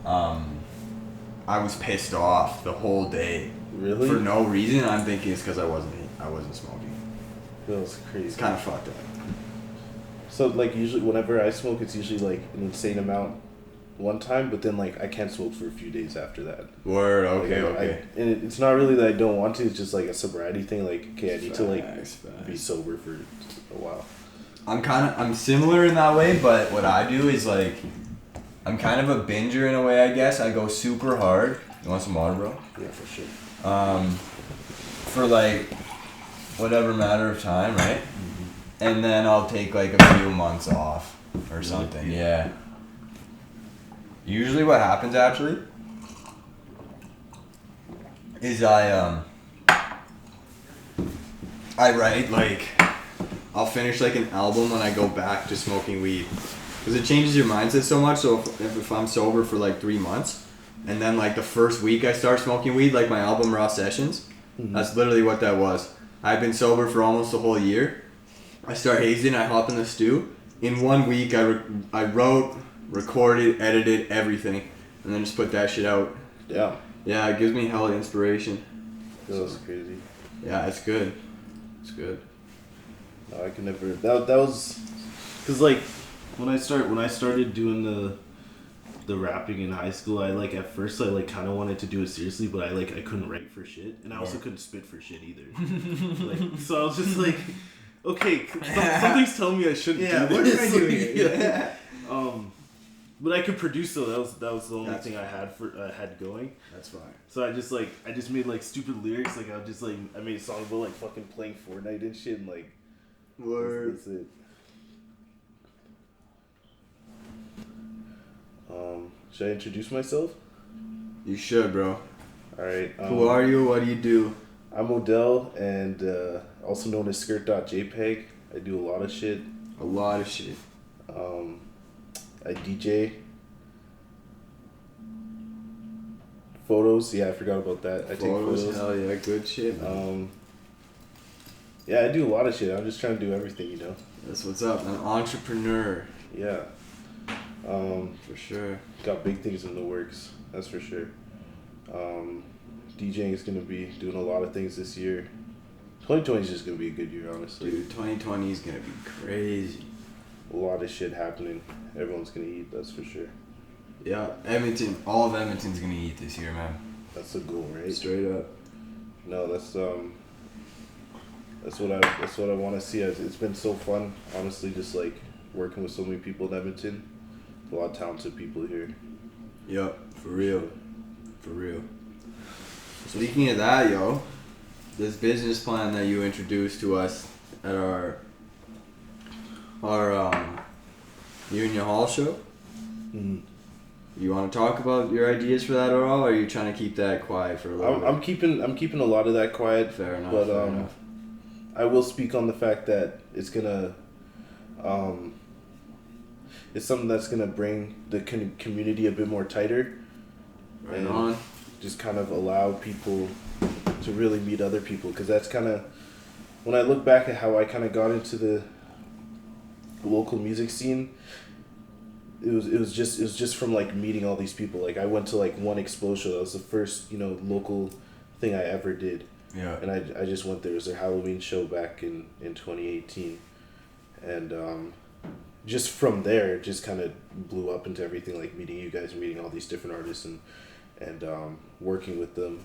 I was pissed off the whole day. Really? For no reason. I'm thinking it's because I wasn't smoking. That was crazy. It's kind of fucked up. So like usually whenever I smoke, it's usually like an insane amount one time, but then like I can't smoke for a few days after that. Word. Okay. Like, Okay. And it's not really that I don't want to. It's just like a sobriety thing. Like, okay, I need to like be sober for a while. I'm similar in that way, but what I do is like, I'm kind of a binger in a way, I guess. I go super hard. You want some water, bro? Yeah, for sure. For like whatever matter of time, right? Mm-hmm. And then I'll take like a few months off or something. Yeah. Usually what happens actually is I write like, I'll finish like an album when I go back to smoking weed. Because it changes your mindset so much. So if I'm sober for like 3 months and then like the first week I start smoking weed, like my album Raw Sessions, that's literally what that was. I've been sober for almost a whole year. I start hazing, I hop in the stew. In 1 week I wrote, recorded, edited, everything. And then just put that shit out. Yeah. Yeah, it gives me hella inspiration. That was crazy. Yeah, it's good. It's good. No, I can never. That was, cause like, when I started doing the rapping in high school, I like at first I like kind of wanted to do it seriously, but I couldn't write for shit, and I also couldn't spit for shit either. Like, so I was just like, okay, something's telling me I shouldn't do this. What am I doing? Yeah. But I could produce though. That was the only thing I had going. That's fine. So I just made like stupid lyrics. Like I made a song about like fucking playing Fortnite and shit, and like. Word. That's it. Should I introduce myself? You should, bro. Alright. Who are you? What do you do? I'm Odell, and also known as SKRT.JPG. I do a lot of shit. A lot of shit. I DJ. Photos. Yeah, I forgot about that. I take photos. Hell yeah, good shit, man. Yeah, I do a lot of shit. I'm just trying to do everything, you know. That's what's up. An entrepreneur. Yeah. For sure. Got big things in the works. That's for sure. DJing is gonna be doing a lot of things this year. 2020 is just gonna be a good year, honestly. Dude, 2020 is gonna be crazy. A lot of shit happening. Everyone's gonna eat. That's for sure. Yeah, Edmonton. All of Edmonton's gonna eat this year, man. That's the goal, right? Straight up. No, that's what I want to see. It's been so fun, honestly, just like working with so many people in Edmonton. A lot of talented people here. Yup, for real. For real. Speaking of that, yo, this business plan that you introduced to us at our Union Hall show. Mm-hmm. You want to talk about your ideas for that at all, or are you trying to keep that quiet for a little bit? I'm keeping a lot of that quiet. Fair enough. But fair enough. I will speak on the fact that it's gonna, it's something that's gonna bring the community a bit more tighter, Right on. Just kind of allow people to really meet other people, because that's kind of, when I look back at how I kind of got into the local music scene, it was just from like meeting all these people. Like I went to like one Expo show. That was the first local thing I ever did. Yeah. And I just went there. It was their Halloween show back in 2018, and just from there, it just kind of blew up into everything. Like meeting you guys, meeting all these different artists, and working with them.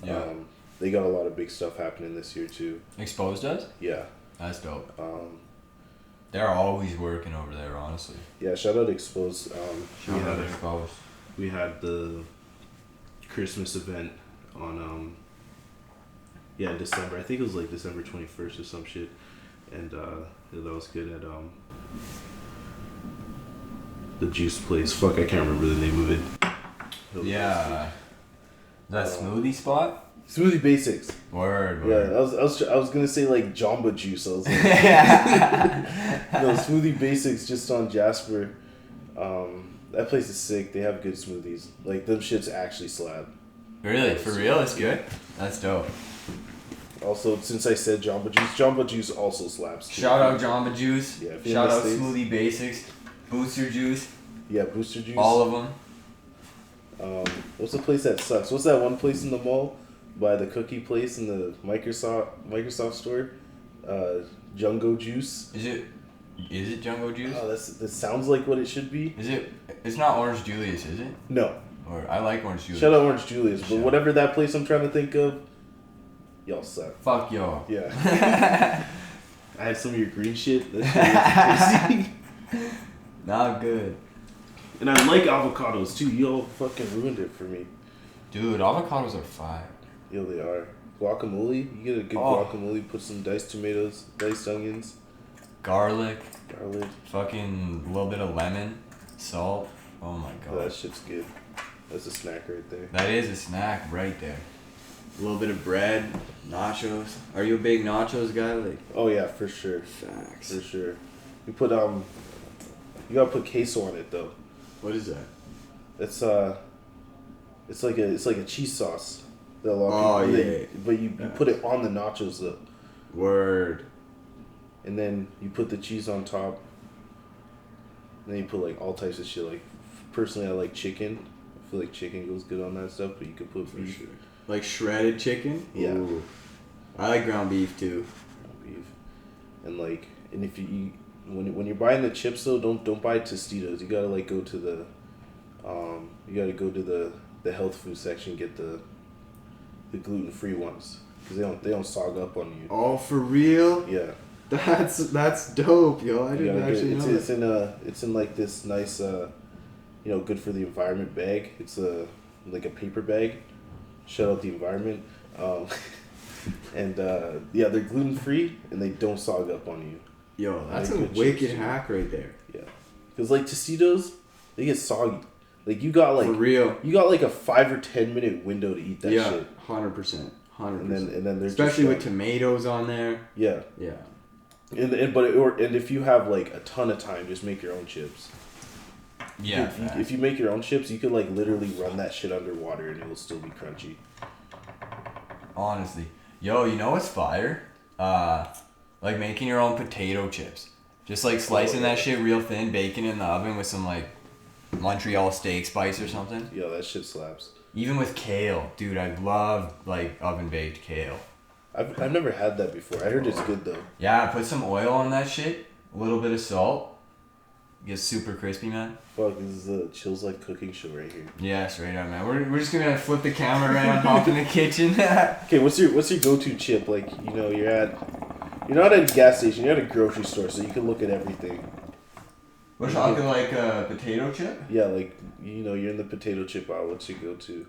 Yeah. They got a lot of big stuff happening this year too. Exposed does? Yeah. That's dope. They're always working over there, honestly. Yeah, shout out Exposed. Shout out Exposed. We had the Christmas event on in December. I think it was like December 21st or some shit. And that was good at the juice place. Fuck, I can't remember the name of it. Yeah. That smoothie spot? Smoothie Basics. Word. Yeah, I was gonna say like Jamba Juice. I was like, no, Smoothie Basics just on Jasper. That place is sick. They have good smoothies. Like them shits actually slap. Really? For real? It's good? That's dope. Also, since I said Jamba Juice also slaps too. Shout out Jamba Juice. Yeah, shout out Smoothie Basics. Booster Juice. Yeah, Booster Juice. All of them. What's the place that sucks? What's that one place in the mall by the cookie place in the Microsoft store? Jungo Juice. Is it Jungo Juice? Oh, that sounds like what it should be. Is it? It's not Orange Julius, is it? No. Or I like Orange Julius. Shout out Orange Julius, but whatever that place I'm trying to think of, y'all suck. Fuck y'all. Yeah. I had some of your green shit. That shit was tasty. Not good. And I like avocados too. Y'all fucking ruined it for me. Dude, avocados are fire. Yo, they are. Guacamole. You get a good guacamole. Put some diced tomatoes, diced onions, garlic. Fucking a little bit of lemon, salt. Oh my god. Oh, that shit's good. That's a snack right there. That is a snack right there. A little bit of bread, nachos. Are you a big nachos guy? Like? Oh yeah, for sure. Facts. For sure. You put you gotta put queso on it though. What is that? It's like a cheese sauce. But you put it on the nachos though. Word. And then you put the cheese on top. And then you put like all types of shit. Like personally, I like chicken. I feel like chicken goes good on that stuff, but you could put beef. Sure. Like shredded chicken? Yeah. Ooh. I like ground beef too. Ground beef. And if you when you're buying the chips though, don't buy Tostitos. You gotta like go to the health food section, get the gluten-free ones, because they don't sog up on you. Oh, for real? Yeah. That's dope, yo. I didn't actually know. It's in like this nice good for the environment bag. It's like a paper bag. Shout out the environment. And they're gluten free and they don't sog up on you. Yo, that's a wicked hack right there. Yeah, because like Tostitos, they get soggy. Like you got like for real. You got like a 5 or 10 minute window to eat that shit. Yeah, 100%. And then there's especially with tomatoes on there. Yeah. Yeah. And if you have like a ton of time, just make your own chips. Yeah. If you make your own chips, you could like literally run that shit underwater and it will still be crunchy. Honestly, yo, you know what's fire? Like making your own potato chips. Just like slicing that shit real thin, baking it in the oven with some like Montreal steak spice or something. Yo, that shit slaps. Even with kale, dude, I love like oven baked kale. I've never had that before. I heard it's good though. Yeah, put some oil on that shit, a little bit of salt. Gets super crispy, man. Fuck, this is a ChilZlife cooking show right here. Yes, right on, man. We're just gonna flip the camera around, hop in the kitchen. Okay, what's your go-to chip? Like, you're not at a gas station, you're at a grocery store, so you can look at everything. We're talking like a potato chip? Yeah, like, you're in the potato chip aisle. What's your go-to?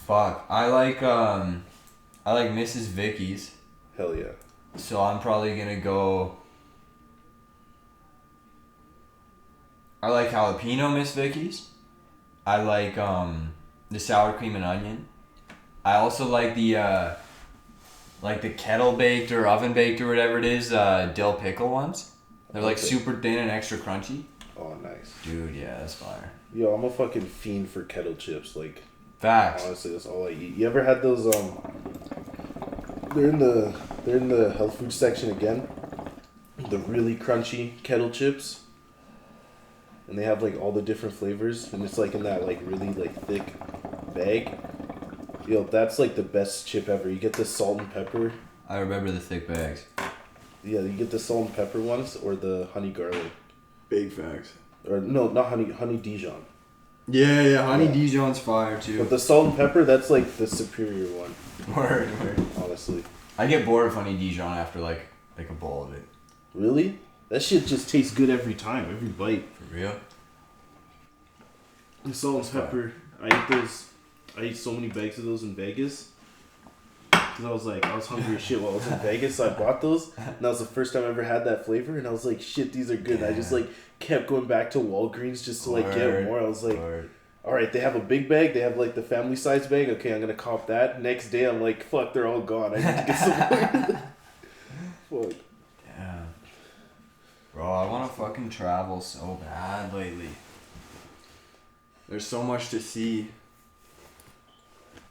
Fuck. I like Mrs. Vicky's. Hell yeah. So I'm probably gonna go. I like jalapeno Miss Vicky's. I like the sour cream and onion. I also like the kettle baked or oven baked or whatever it is, dill pickle ones. They're like super thin and extra crunchy. Oh, nice. Dude, yeah, that's fire. Yo, I'm a fucking fiend for kettle chips. Like, facts. Honestly, that's all I eat. You ever had those? They're in the health food section again. The really crunchy kettle chips. And they have like all the different flavors, and it's like in that like really like thick bag. Yo, that's like the best chip ever. You get the salt and pepper. I remember the thick bags. Yeah, you get the salt and pepper ones or the honey garlic. Big facts. Or no, not honey Dijon. Yeah, honey Dijon's fire too. But the salt and pepper, that's like the superior one. Word. Honestly. I get bored of honey Dijon after like a bowl of it. Really? That shit just tastes good every time, every bite. For real? The salt and pepper, I ate so many bags of those in Vegas. Because I was hungry as shit while I was in Vegas, so I bought those. And that was the first time I ever had that flavor. And I was like, shit, these are good. Yeah. And I just like kept going back to Walgreens just to like get more. I was like, alright, they have a big bag. They have like the family size bag. Okay, I'm going to cop that. Next day, I'm like, fuck, they're all gone. I need to get some more. Fuck. Yeah. Bro, I want to fucking travel so bad lately. There's so much to see.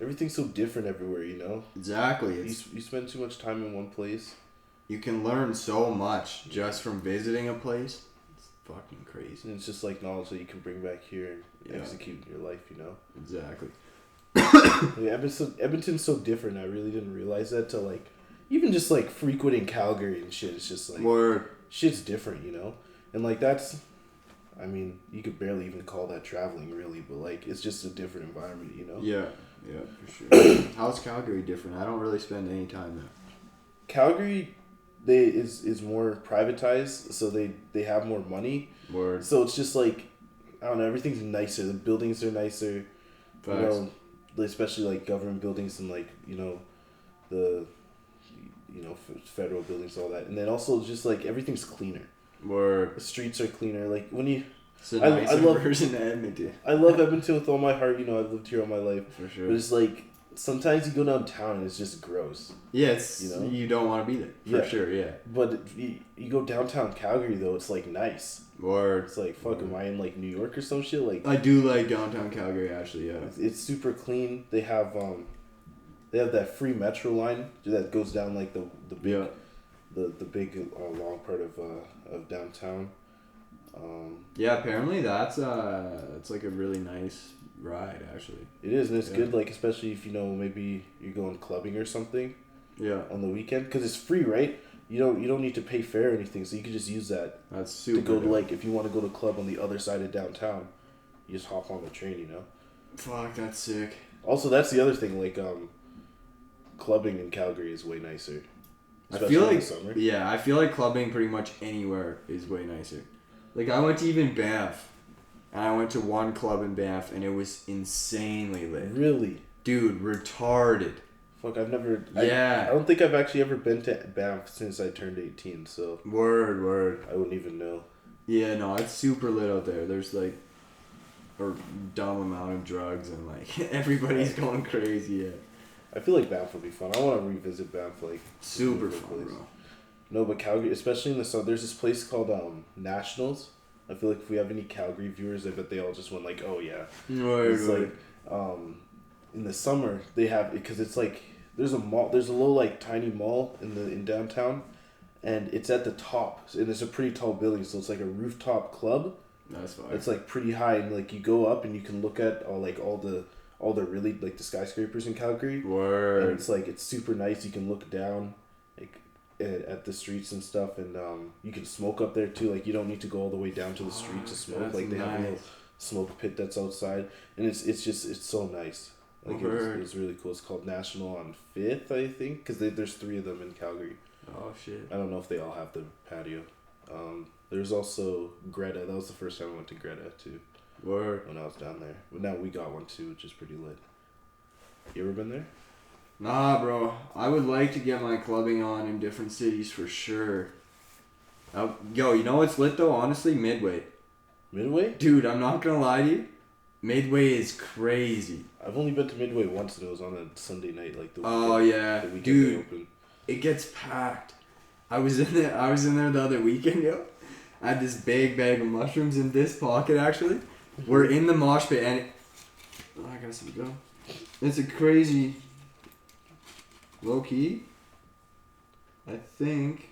Everything's so different everywhere, Exactly. You spend too much time in one place. You can learn so much just from visiting a place. fucking crazy. And it's just like knowledge that you can bring back here and execute in your life, you know? Exactly. Yeah, Edmonton's so different. I really didn't realize that till like, even just like frequenting Calgary and shit. It's just like, shit's different, you know? And like that's, I mean, you could barely even call that traveling really, but like it's just a different environment, you know? Yeah, for sure. How's Calgary different? I don't really spend any time there. Calgary, is more privatized, so they have more money. Word. So it's just like, I don't know, everything's nicer. The buildings are nicer. Facts. You know, especially like government buildings and like, you know, the, you know, federal buildings, all that. And then also just like everything's cleaner. Word. The streets are cleaner. Like when you, it's a nicer version of Edmonton. I love Edmonton with all my heart. You know, I've lived here all my life. For sure. But it's like, sometimes you go downtown and it's just gross. Yes, you know, you don't want to be there. For sure, yeah. But you go downtown Calgary though, it's like nice. Word. It's like, fuck, am I in like New York or some shit? Like, I do like downtown Calgary actually, yeah. It's super clean. They have that free metro line that goes down like the big the big long part of downtown. Yeah, apparently that's it's like a really nice ride actually. It is, and it's good, like especially if you know maybe you're going clubbing or something. Yeah. On the weekend, because it's free, right? You don't need to pay fare or anything, so you can just use that. That's super. To go to like if you want to go to a club on the other side of downtown, you just hop on the train, you know. Fuck, that's sick. Also, that's the other thing. Like, clubbing in Calgary is way nicer. Especially I feel like in the summer. Yeah, I feel like clubbing pretty much anywhere is way nicer. Like I went to even Banff, and I went to one club in Banff, and it was insanely lit. Really, dude, retarded. Fuck, I've never. Yeah. I don't think I've actually ever been to Banff since I turned 18. So. Word. I wouldn't even know. Yeah, no, it's super lit out there. There's like a dumb amount of drugs and like everybody's going crazy. Yeah. I feel like Banff would be fun. I want to revisit Banff. Like super fun, bro. No, but Calgary, especially in the summer, there's this place called Nationals. I feel like if we have any Calgary viewers, I bet they all just went like, oh yeah. Word. Like, in the summer they have, because it's like there's a mall, there's a little like tiny mall in downtown, and it's at the top, and it's a pretty tall building, so it's like a rooftop club. That's fine. It's like pretty high, and like you go up and you can look at all the really like the skyscrapers in Calgary. Word. And it's like it's super nice. You can look down like at the streets and stuff, and you can smoke up there too. Like you don't need to go all the way down to the street to smoke. Like they have a little smoke pit that's outside, and it's so nice. Like it's really cool. It's called National on 5th, I think, because there's 3 of them in Calgary. Oh shit! I don't know if they all have the patio. There's also Greta. That was the first time I went to Greta too. Word. When I was down there, but now we got one too, which is pretty lit. You ever been there? Nah, bro. I would like to get my clubbing on in different cities for sure. Yo, you know what's lit though? Honestly, Midway. Midway? Dude, I'm not gonna lie to you. Midway is crazy. I've only been to Midway once, and it was on a Sunday night, like the weekend. Oh yeah, the weekend dude. They open. It gets packed. I was in there the other weekend, yo. I had this big bag of mushrooms in this pocket actually. We're in the mosh pit and I gotta see go. It's a crazy low key. I think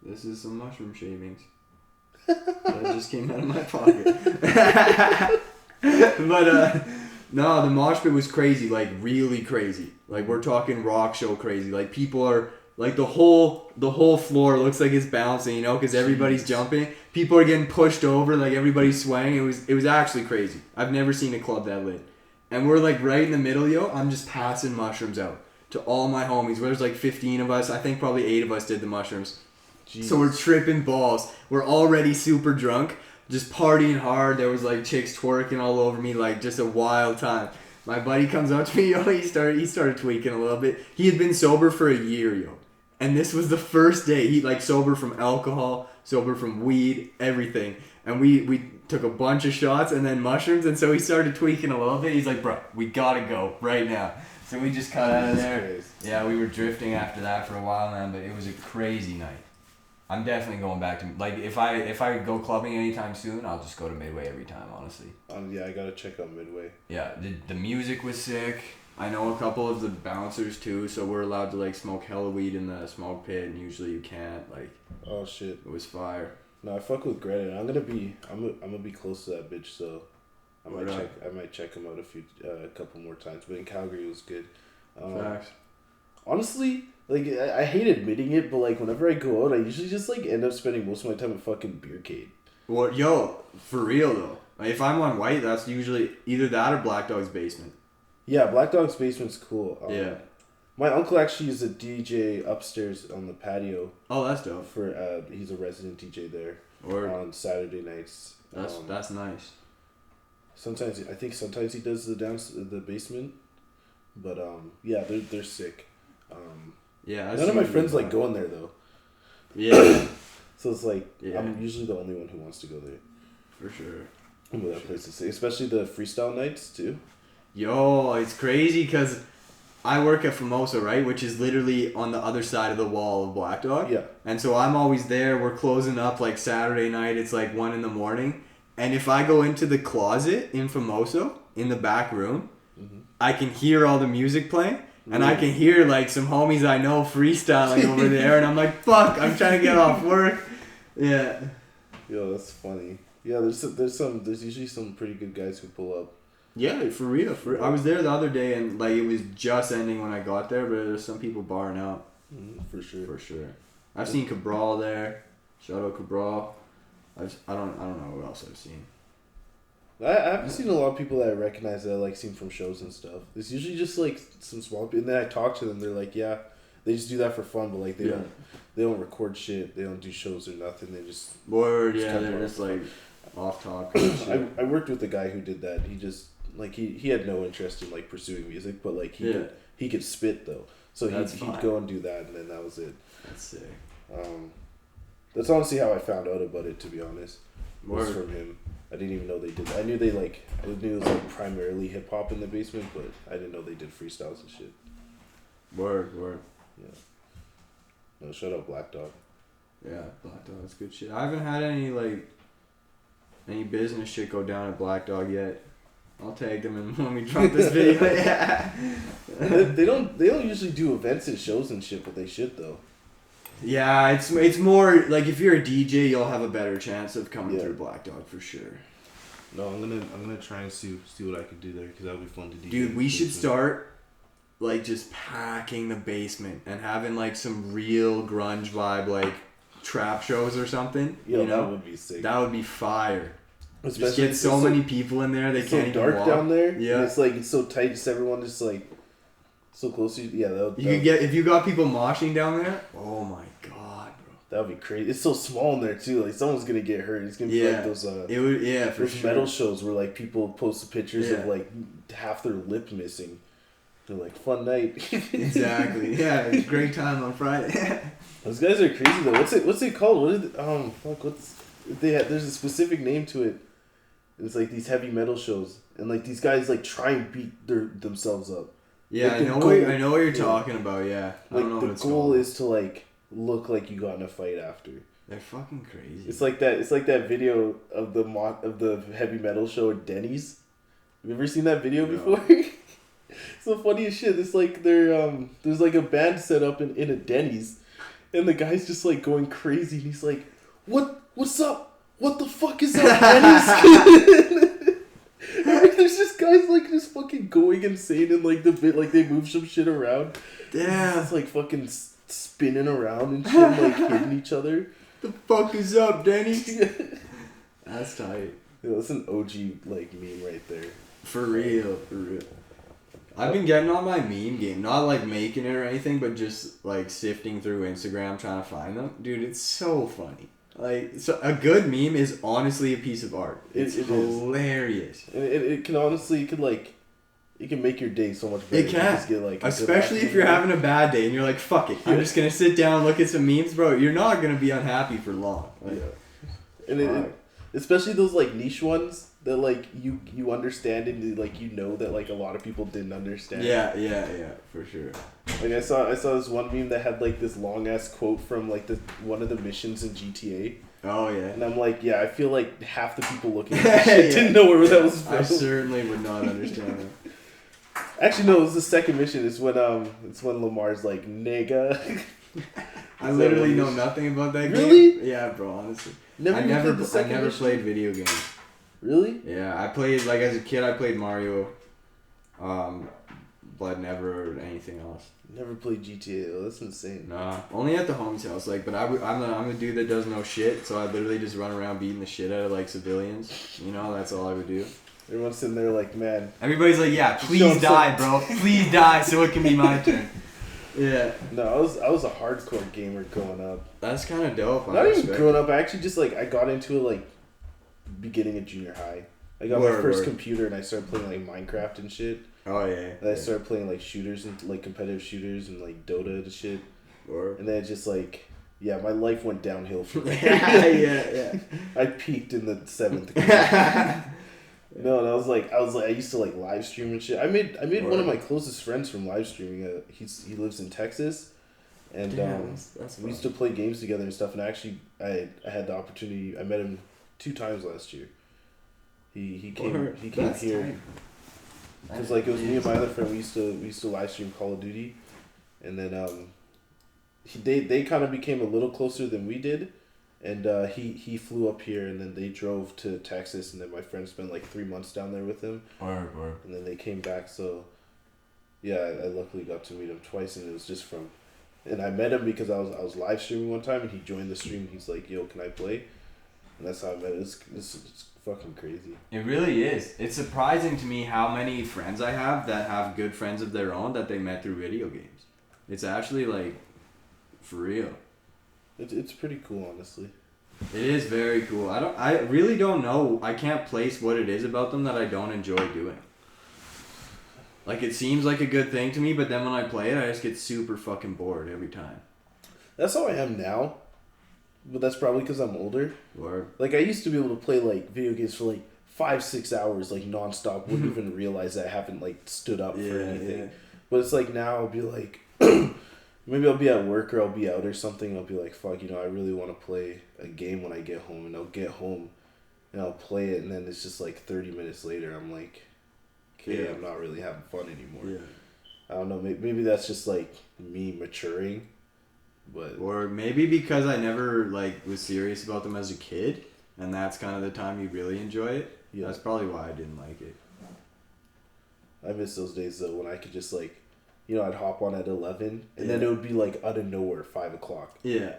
this is some mushroom shavings. That just came out of my pocket. But no, the mosh pit was crazy, like really crazy. Like we're talking rock show crazy. Like people are like the whole floor looks like it's bouncing, you know, because everybody's jumping. People are getting pushed over, like everybody's swaying. It was actually crazy. I've never seen a club that lit. And we're like right in the middle, yo. I'm just passing mushrooms out to all my homies. There's like 15 of us. I think probably 8 of us did the mushrooms. Jeez. So we're tripping balls. We're already super drunk, just partying hard. There was like chicks twerking all over me, like just a wild time. My buddy comes up to me, yo. He started tweaking a little bit. He had been sober for a year, yo. And this was the first day. He like sober from alcohol, sober from weed, everything. And we took a bunch of shots and then mushrooms. And so he started tweaking a little bit. He's like, bro, we gotta go right now. So we just cut out of there. Yeah, we were drifting after that for a while, man. But it was a crazy night. I'm definitely going back to, like, if I go clubbing anytime soon, I'll just go to Midway every time, honestly. Yeah, I gotta check out Midway. Yeah, the music was sick. I know a couple of the bouncers too, so we're allowed to like smoke hella weed in the smoke pit, and usually you can't. Like, oh shit, it was fire. No, I fuck with Greta. I'm gonna be close to that bitch, so I might check him out a couple more times. But in Calgary, it was good. Facts. Honestly, like I hate admitting it, but like whenever I go out, I usually just like end up spending most of my time at fucking Beercade. Well, yo, for real though. Like, if I'm on White, that's usually either that or Black Dog's Basement. Yeah, Black Dog's Basement's cool. Yeah. My uncle actually is a DJ upstairs on the patio. Oh, that's dope. He's a resident DJ there. Or on Saturday nights. That's nice. Sometimes he does the basement, but yeah, they're sick. Yeah. None of my friends like going there though. Yeah. So it's like I'm usually the only one who wants to go there. For sure. But that place is sick, especially the freestyle nights too. Yo, it's crazy because I work at Famosa, right? Which is literally on the other side of the wall of Black Dog. Yeah. And so I'm always there. We're closing up like Saturday night. It's like 1 a.m. And if I go into the closet in Famosa, in the back room, I can hear all the music playing. And I can hear like some homies I know freestyling over there. And I'm like, fuck, I'm trying to get off work. Yeah. Yo, that's funny. Yeah, there's usually some pretty good guys who pull up. Yeah, for real. I was there the other day and like it was just ending when I got there, but there's some people barring out. For sure. For sure. I've seen Cabral there. Shout out Cabral. I don't know what else I've seen. I haven't seen a lot of people that I recognize that I like seen from shows and stuff. It's usually just like some small people, and then I talk to them. They're like, yeah, they just do that for fun, but like they don't record shit. They don't do shows or nothing. They just they're just like off topic. I worked with a guy who did that. He just like he had no interest in like pursuing music, but like he could spit though. So he'd go and do that, and then that was it. That's sick. That's honestly how I found out about it, to be honest. Was from him. I didn't even know they did that. I knew it was like primarily hip hop in the basement, but I didn't know they did freestyles and shit. Word. Yeah. No, shout out Black Dog. Yeah, Black Dog, that's good shit. I haven't had any business shit go down at Black Dog yet. I'll tag them in when we drop this video. Yeah. They don't usually do events and shows and shit, but they should though. Yeah, it's more like if you're a DJ, you'll have a better chance of coming through Black Dog for sure. No, I'm gonna try and see what I can do there because that would be fun to do. Dude, we should start like just packing the basement and having like some real grunge vibe, like trap shows or something. Yeah, you know? That would be sick. That would be fire. Especially just get many people in there. They can't even walk. It's so dark down there. Yeah, and it's so tight. Just everyone just like so close to you. Yeah, if you got people moshing down there. Oh my god, bro. That would be crazy. It's so small in there too. Like someone's gonna get hurt. It's gonna be like those. It would for those sure. metal shows where like people post pictures of like half their lip missing. They're like fun night. Exactly. Yeah, it's a great time on Friday. Those guys are crazy though. What's it called? What is it? There's a specific name to it. It's like these heavy metal shows, and like these guys like try and beat themselves up. Yeah, like, I know what you're talking about. Yeah, I don't know what it's called. The goal is to like look like you got in a fight after. They're fucking crazy. It's like that. It's like that video of the heavy metal show at Denny's. Have you ever seen that video before? It's the funniest shit. It's like there's like a band set up in a Denny's, and the guy's just like going crazy. And he's like, "What's up? What the fuck is up, Denny's?" There's just guys like just fucking going insane and like the bit like they move some shit around. Yeah, it's like fucking spinning around and shit, like hitting each other. The fuck is up, Denny's? That's tight. Yeah, that's an OG like meme right there. For real. I've been getting on my meme game, not like making it or anything, but just like sifting through Instagram trying to find them. Dude, it's so funny. Like, so a good meme is honestly a piece of art. It's hilarious. It can honestly, it can make your day so much better. It can. Just get, like, especially if you're having a bad day and you're like, fuck it. I'm just going to sit down and look at some memes, bro. You're not going to be unhappy for long. Like, and especially those like niche ones that like you understand and like you know that like a lot of people didn't understand. Yeah, for sure. Like I saw this one meme that had like this long ass quote from like one of the missions in GTA. Oh yeah. And I'm like, yeah, I feel like half the people looking at that shit didn't know where that was from. I certainly would not understand it. Actually, no, it was the second mission. It's when Lamar's like, nigga. I literally know nothing about that game. Really? Yeah, bro, honestly. Never I even never played the second mission? played video games. Really? Yeah, I played like as a kid. I played Mario, but never anything else. Never played GTA. Oh, that's insane. Nah, only at the homie's house. Like, but I'm a dude that does no shit, so I literally just run around beating the shit out of like civilians. You know, that's all I would do. Everyone's sitting there like, man. Everybody's like, yeah, please die, bro. Please die, so it can be my turn. Yeah. No, I was a hardcore gamer growing up. That's kind of dope. Not even growing up. I actually just like I got into it like beginning of junior high. I got my first computer and I started playing like Minecraft and shit. Oh yeah. And I started playing like shooters and like competitive shooters and like Dota and shit. And then it just like my life went downhill from there. yeah. I peaked in the 7th grade. No, and I was like I used to like live stream and shit. I made one of my closest friends from live streaming. He lives in Texas, and that's we used to play games together and stuff. And actually, I had the opportunity. I met him 2 times last year. He came here. Because like it was me and my other friend. We used to live stream Call of Duty, and then they kind of became a little closer than we did. And he flew up here, and then they drove to Texas, and then my friend spent like 3 months down there with him. Word. And then they came back, so yeah, I luckily got to meet him twice, and it was just from, and I met him because I was live streaming one time, and he joined the stream. He's like, "Yo, can I play?" And that's how I met him. It's fucking crazy. It really is. It's surprising to me how many friends I have that have good friends of their own that they met through video games. It's actually like, for real. It's pretty cool, honestly. It is very cool. I really don't know. I can't place what it is about them that I don't enjoy doing. Like, it seems like a good thing to me, but then when I play it, I just get super fucking bored every time. That's how I am now. But that's probably because I'm older. Word. Like, I used to be able to play, like, video games for, like, 5-6 hours, like, nonstop. Wouldn't even realize that I haven't, like, stood up for anything. Yeah. But it's like, now I'll be like... Maybe I'll be at work or I'll be out or something and I'll be like, fuck, I really want to play a game when I get home. And I'll get home and I'll play it, and then it's just like 30 minutes later, I'm like, okay, I'm not really having fun anymore. Yeah. I don't know, maybe that's just like me maturing. But or maybe because I never like was serious about them as a kid, and that's kind of the time you really enjoy it. Yeah. That's probably why I didn't like it. I miss those days though when I could just like, I'd hop on at 11, and then it would be like out of nowhere 5 o'clock. Yeah.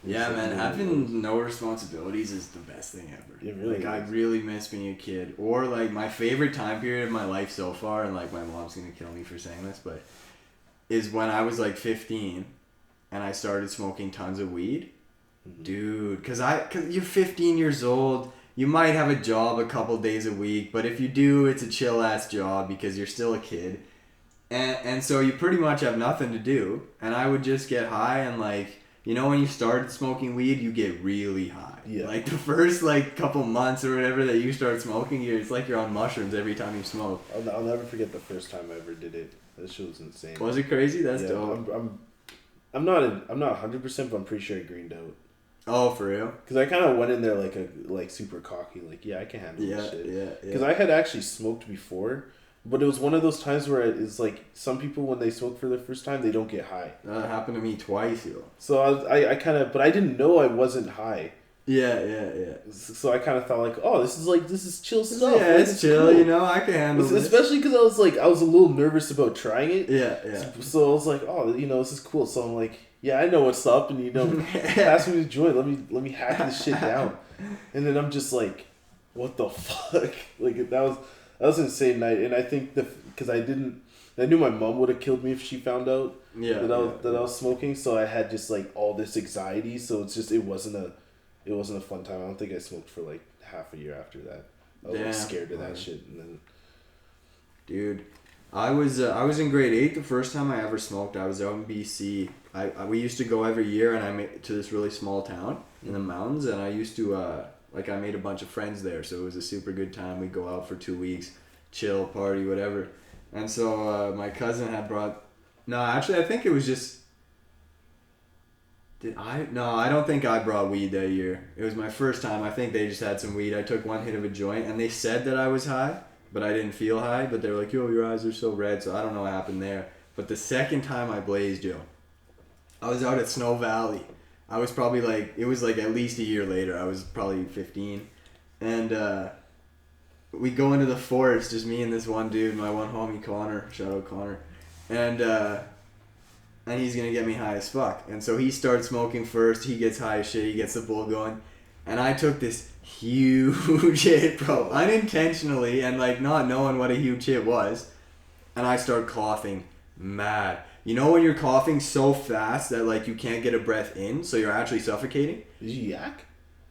Yeah, man, having no responsibilities is the best thing ever. It really is. I really miss being a kid. Or like my favorite time period of my life so far, and like my mom's gonna kill me for saying this, but is when I was like 15 and I started smoking tons of weed. Mm-hmm. Dude, cause you're 15 years old. You might have a job a couple days a week, but if you do, it's a chill ass job because you're still a kid. And so you pretty much have nothing to do. And I would just get high, and like, when you started smoking weed, you get really high. Yeah. Like the first like couple months or whatever that you start smoking, it's like you're on mushrooms every time you smoke. I'll never forget the first time I ever did it. That shit was insane. Was it crazy? That's dope. I'm not 100%, but I'm pretty sure I greened out. Oh, for real? Because I kind of went in there like super cocky, like, I can handle this shit. Yeah. Because I had actually smoked before. But it was one of those times where it's like some people, when they smoke for the first time, they don't get high. That happened to me twice, yo. So I kind of, but I didn't know I wasn't high. Yeah. So I kind of thought like, oh, this is chill stuff. Yeah, it's chill, cool. I can handle this. Especially because I was a little nervous about trying it. Yeah. So I was like, oh, this is cool. So I'm like, yeah, I know what's up, and pass me the joint. Let me hack this shit down. And then I'm just like, what the fuck? Like that was an insane night, and I think because I knew my mom would have killed me if she found out that I was smoking, so I had just like all this anxiety, so it wasn't a fun time. I don't think I smoked for like half a year after that. I was like scared of that shit, and then. Dude, I was in grade 8 the first time I ever smoked. I was out in BC. We used to go every year, and I made to this really small town in the mountains, and I used to. I made a bunch of friends there, so it was a super good time. We'd go out for 2 weeks, chill, party, whatever. And so my cousin had brought... No, actually, I think it was just... No, I don't think I brought weed that year. It was my first time. I think they just had some weed. I took one hit of a joint, and they said that I was high, but I didn't feel high. But they were like, yo, your eyes are so red, so I don't know what happened there. But the second time I blazed, I was out at Snow Valley. I was probably like, it was like at least a year later. I was probably 15. And we go into the forest, just me and this one dude, my one homie Connor. Shout out Connor. And he's going to get me high as fuck. And so he starts smoking first. He gets high as shit. He gets the bull going. And I took this huge hit, bro. Unintentionally and like not knowing what a huge hit was. And I start coughing mad. You know when you're coughing so fast that like you can't get a breath in, so you're actually suffocating? Did you yak?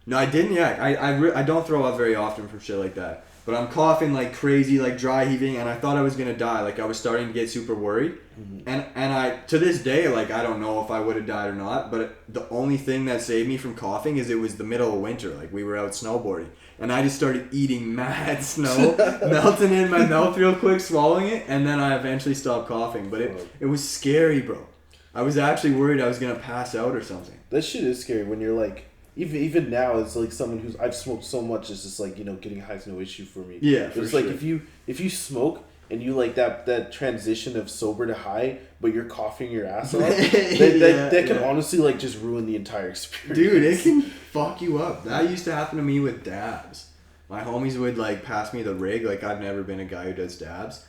No, I didn't yak. I don't throw up very often from shit like that. But I'm coughing like crazy, like dry heaving, and I thought I was gonna die. Like I was starting to get super worried. Mm-hmm. And I, to this day, like I don't know if I would have died or not, but the only thing that saved me from coughing is it was the middle of winter. Like we were out snowboarding. And I just started eating mad snow, melting in my mouth real quick, swallowing it, and then I eventually stopped coughing. But it was scary, bro. I was actually worried I was gonna pass out or something. That shit is scary when you're like, even now, it's like someone who's, I've smoked so much, it's just like, you know, getting high is no issue for me. Yeah, but it's like if you smoke and you like that transition of sober to high, but you're coughing your ass off, that can honestly like just ruin the entire experience. Dude, it can fuck you up. That used to happen to me with dabs. My homies would like pass me the rig. Like I've never been a guy who does dabs.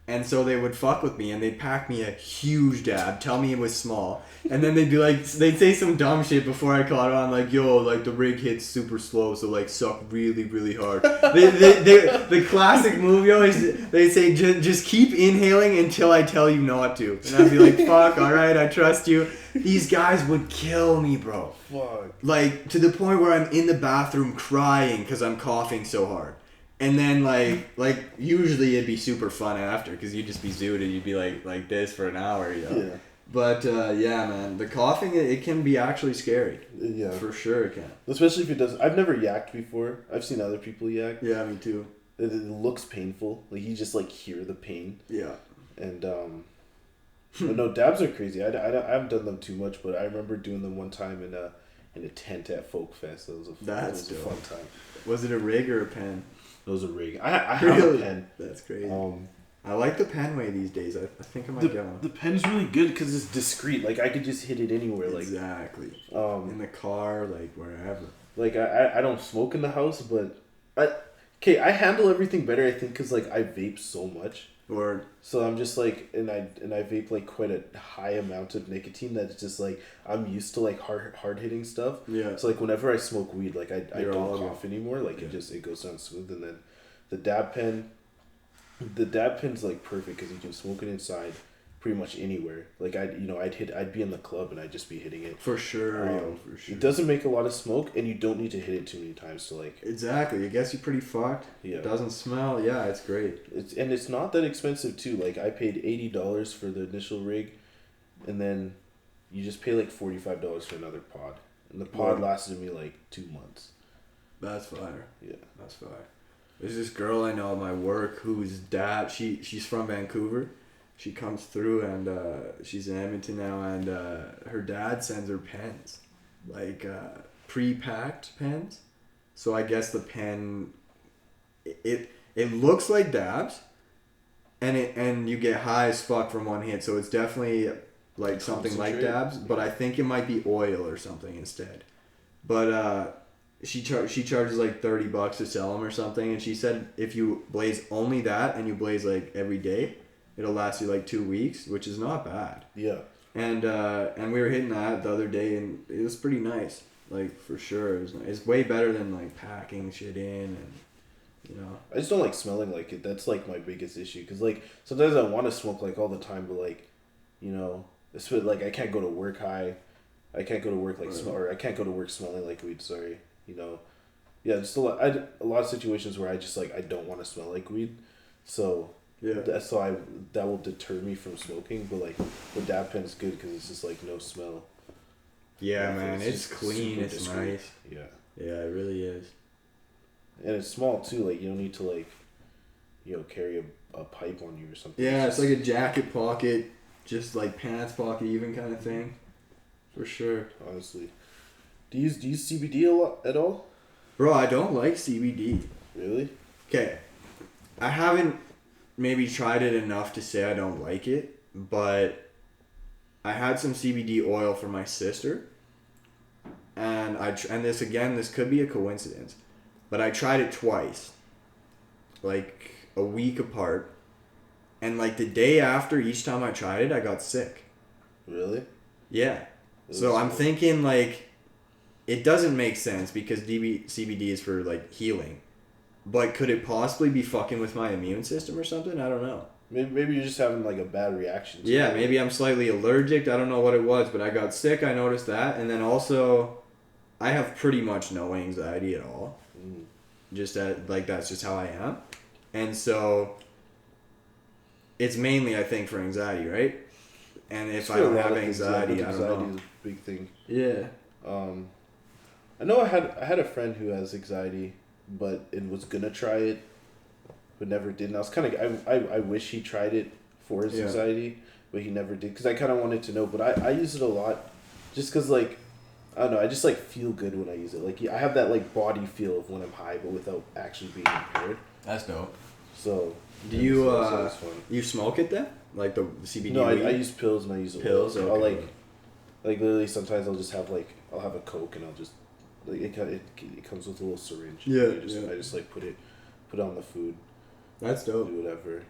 And so they would fuck with me and they'd pack me a huge dab, tell me it was small. And then they'd be like, they'd say some dumb shit before I caught on, like, yo, like the rig hits super slow, so like suck really, really hard. The classic move, yo, is they'd say, just keep inhaling until I tell you not to. And I'd be like, fuck, alright, I trust you. These guys would kill me, bro. Fuck. Like, to the point where I'm in the bathroom crying because I'm coughing so hard. And then like usually it'd be super fun after because you'd just be zooted. You'd be like this for an hour, you know. Yeah. But yeah, man, the coughing it can be actually scary. Yeah. For sure it can. Especially if it does. I've never yacked before. I've seen other people yak. Yeah, me too. It looks painful. Like you just like hear the pain. Yeah. And but no, dabs are crazy. I haven't done them too much, but I remember doing them one time in a tent at Folk Fest. That was a fun time. Was it a rig or a pen? It was a rig. I have a pen. That's crazy. I like the pen way these days. I think I might get one. The pen's really good because it's discreet. Like I could just hit it anywhere. Like exactly. In the car, like wherever. Like I don't smoke in the house, but I handle everything better. I think because like I vape so much. So I'm just like, and I vape like quite a high amount of nicotine that it's just like I'm used to like hard hitting stuff. Yeah. So like whenever I smoke weed, like I don't cough anymore. Like it goes down smooth. And then the dab pen's like perfect because you can smoke it inside pretty much anywhere. Like I'd be in the club and I'd just be hitting it. For sure. For sure. It doesn't make a lot of smoke and you don't need to hit it too many times to like. Exactly. I guess you're pretty fucked. Yeah. It doesn't smell. Yeah, it's great. It's not that expensive too. Like I paid $80 for the initial rig, and then you just pay like $45 for another pod, and the pod lasted me like 2 months. That's fire. Yeah. That's fire. There's this girl I know at my work whose dad she's from Vancouver. She comes through and she's in Edmonton now, and her dad sends her pens, like pre-packed pens. So I guess the pen, it looks like dabs, and you get high as fuck from one hit. So it's definitely like something like dabs, but I think it might be oil or something instead. But she charges like $30 to sell them or something, and she said if you blaze only that and you blaze like every day, it'll last you like 2 weeks, which is not bad. Yeah. And we were hitting that the other day, and it was pretty nice. Like for sure, it was nice. It's way better than like packing shit in, and you know. I just don't like smelling like it. That's like my biggest issue. Cause like sometimes I want to smoke like all the time, but like, you know, it's like I can't go to work high. I can't go to work like or I can't go to work smelling like weed. Sorry, you know. Yeah, just a lot of situations where I just like I don't want to smell like weed, so. Yeah. That will deter me from smoking, but like the dab pen is good because it's just like no smell. Yeah, man, it's clean, it's discreet. Nice. Yeah. Yeah, it really is. And it's small too. Like you don't need to like, you know, carry a pipe on you or something. Yeah, it's like a jacket pocket, just like pants pocket, even kind of thing. For sure. Honestly, do you use CBD at all? Bro, I don't like CBD. Really? Okay, I haven't maybe tried it enough to say I don't like it, but I had some CBD oil for my sister, and this could be a coincidence, but I tried it twice, like a week apart, and like the day after each time I tried it, I got sick. Really? Yeah. So I'm thinking like, it doesn't make sense because CBD is for like healing, but could it possibly be fucking with my immune system or something? I don't know. Maybe you're just having like a bad reaction to Yeah, it. maybe I'm slightly allergic. I don't know what it was, but I got sick. I noticed that. And then also, I have pretty much no anxiety at all. Just that, like, that's just how I am. And so, it's mainly, I think, for anxiety, right? And if I don't have anxiety, I don't know. Anxiety is a big thing. Yeah. I know I had a friend who has anxiety, but it was gonna try it, but never did. And I was kind of I wish he tried it for his anxiety, but he never did because I kind of wanted to know. But I use it a lot, just because like I don't know, I just like feel good when I use it. Like I have that like body feel of when I'm high, but without actually being impaired. That's dope. So do you you smoke it then? Like the CBD? No, I use pills and I use pills. Okay. I'll like literally sometimes I'll just have I'll have a Coke and I'll just like it comes with a little syringe. Yeah, I just like put it on the food. That's dope. Do whatever.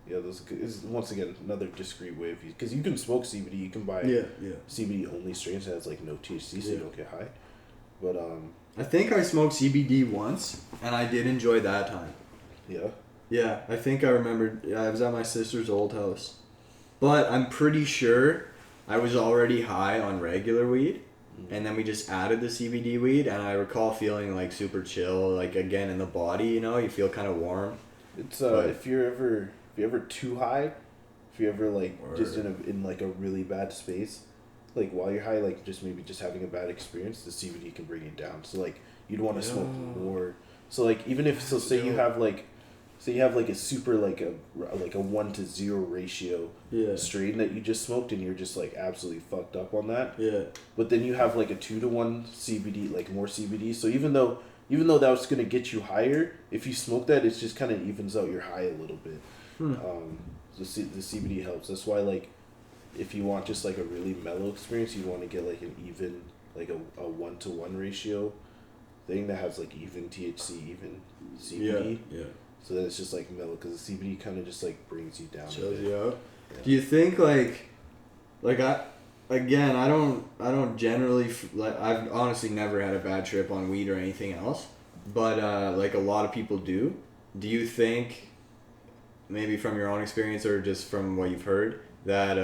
Yeah, those is once again another discreet way of use because you can smoke CBD. You can buy CBD only strains that has like no THC, so you don't get high. But I think I smoked CBD once, and I did enjoy that time. Yeah. Yeah, I think I remembered. I was at my sister's old house, but I'm pretty sure I was already high on regular weed, and then we just added the CBD weed, and I recall feeling like super chill, like again in the body. You know, you feel kind of warm. It's if you're ever too high, if you're ever like just in like a really bad space, like while you're high, like just maybe just having a bad experience, the CBD can bring you down. So like you'd want to smoke more. So like even if say you have like. So you have like a super like a 1-to-0 ratio strain that you just smoked and you're just like absolutely fucked up on that. Yeah. But then you have like a 2-to-1 CBD, like more CBD. So even though that was gonna get you higher, if you smoke that, it's just kind of evens out your high a little bit. The CBD helps. That's why like if you want just like a really mellow experience, you want to get like an even like a 1-to-1 ratio thing that has like even THC, even CBD. Yeah. So then it's just like mellow because the CBD kind of just like brings you down. Chills you out. Yeah. Do you think like I don't generally like I've honestly never had a bad trip on weed or anything else, but like a lot of people do. Do you think maybe from your own experience or just from what you've heard that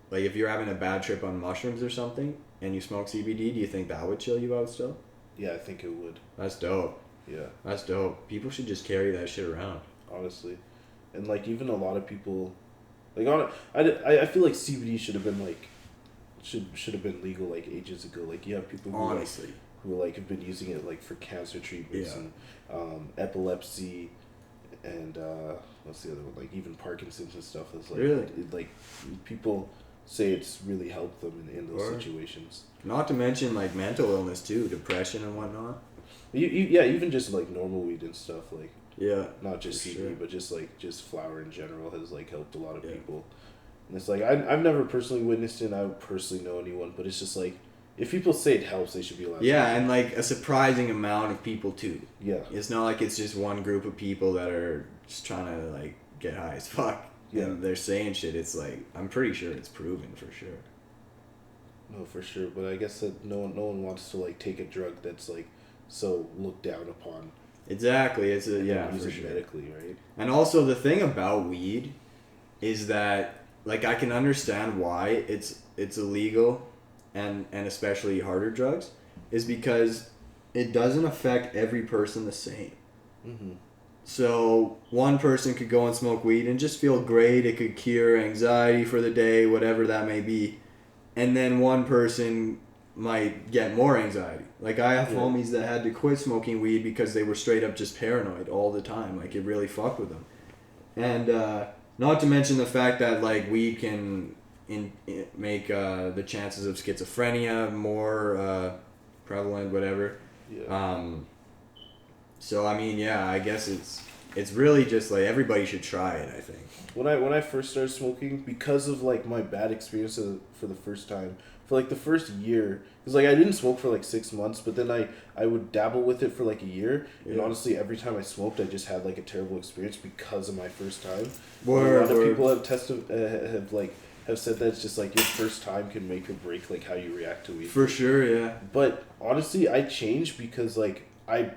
like if you're having a bad trip on mushrooms or something and you smoke CBD, do you think that would chill you out still? Yeah, I think it would. That's dope. Yeah. That's dope. People should just carry that shit around. Honestly. And like even a lot of people like I feel like CBD should have been like should have been legal like ages ago. Like you have people who like have been using it like for cancer treatments and epilepsy and what's the other one? Like even Parkinson's and stuff. It's like really? Like people say it's really helped them in those situations. Not to mention like mental illness too, depression and whatnot. Even just like normal weed and stuff like not just CBD but just flower in general has like helped a lot of people. And it's like I've never personally witnessed it and I don't personally know anyone, but it's just like if people say it helps, they should be allowed to. And like a surprising amount of people too. Yeah. It's not like it's just one group of people that are just trying to like get high as fuck. Yeah. And they're saying shit. It's like I'm pretty sure it's proven for sure. No, for sure. But I guess that no one wants to like take a drug that's like so looked down upon. Exactly. It's use it medically, right? And also the thing about weed is that like I can understand why it's illegal and especially harder drugs is because it doesn't affect every person the same. Mm-hmm. So one person could go and smoke weed and just feel great. It could cure anxiety for the day, whatever that may be. And then one person might get more anxiety. Like I have homies that had to quit smoking weed because they were straight up just paranoid all the time. Like it really fucked with them. And not to mention the fact that like weed can make the chances of schizophrenia more prevalent, whatever. Yeah. So I mean, I guess it's really just like everybody should try it, I think. When I first started smoking, because of like my bad experiences for the first time, for like the first year, because like I didn't smoke for like 6 months, but then I would dabble with it for like a year, and honestly, every time I smoked, I just had like a terrible experience because of my first time. A lot of people have have said that it's just like your first time can make or break like how you react to weed. For sure, yeah. But honestly, I changed because like I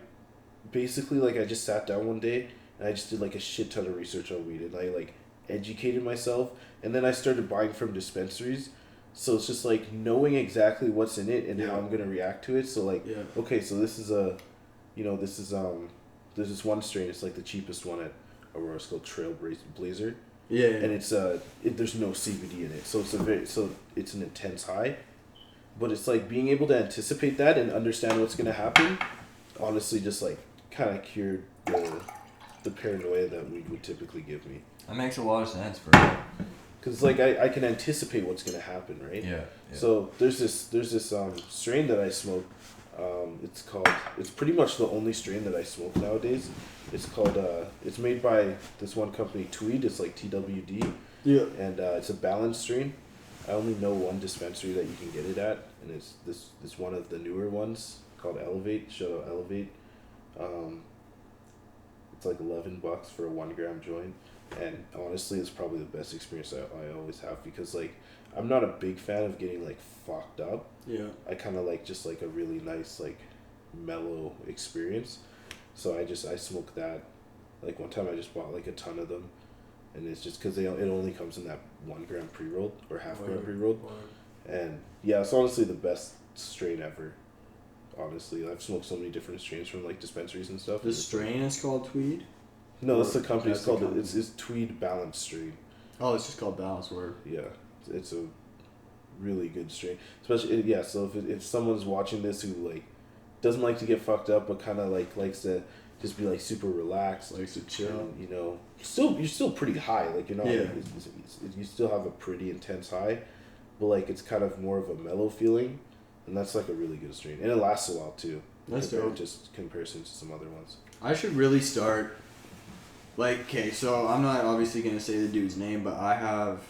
basically like I just sat down one day and I just did like a shit ton of research on weed, and I like educated myself, and then I started buying from dispensaries. So it's just like knowing exactly what's in it and how I'm gonna react to it. So like, okay, so this is there's this one strain. It's like the cheapest one at Aurora. It's called Trailblazer. Yeah. And it's there's no CBD in it, so it's an intense high, but it's like being able to anticipate that and understand what's gonna happen. Honestly, just like kind of cured the paranoia that weed would typically give me. That makes a lot of sense, bro. Because like I can anticipate what's gonna happen, right? Yeah. So there's this strain that I smoke. It's pretty much the only strain that I smoke nowadays. It's made by this one company, Tweed. It's like TWD. Yeah. And it's a balanced strain. I only know one dispensary that you can get it at, and it's this one of the newer ones called Elevate. Shout out Elevate. It's like $11 for a 1 gram joint, and honestly, it's probably the best experience I always have, because like I'm not a big fan of getting like fucked up. Yeah. I kind of like just like a really nice like mellow experience. So I smoke that. Like one time I just bought like a ton of them, and it's just because it only comes in that 1 gram pre-rolled or half gram pre-rolled. And yeah, it's honestly the best strain ever. Honestly, I've smoked so many different strains from like dispensaries and stuff. The strain is called Tweed? No, that's the company. It's Tweed Balanced Strain. Oh, it's just called Balanced Word. Yeah, it's a really good strain. Especially so if someone's watching this who like doesn't like to get fucked up, but kind of like likes to just be like super relaxed, likes to chill. And, you know, you're still pretty high. Like you're not. Yeah. You still have a pretty intense high, but like it's kind of more of a mellow feeling, and that's like a really good strain, and it lasts a while too. That's dope. Just comparison to some other ones. I should really start. Like, okay, so I'm not obviously gonna say the dude's name, but I have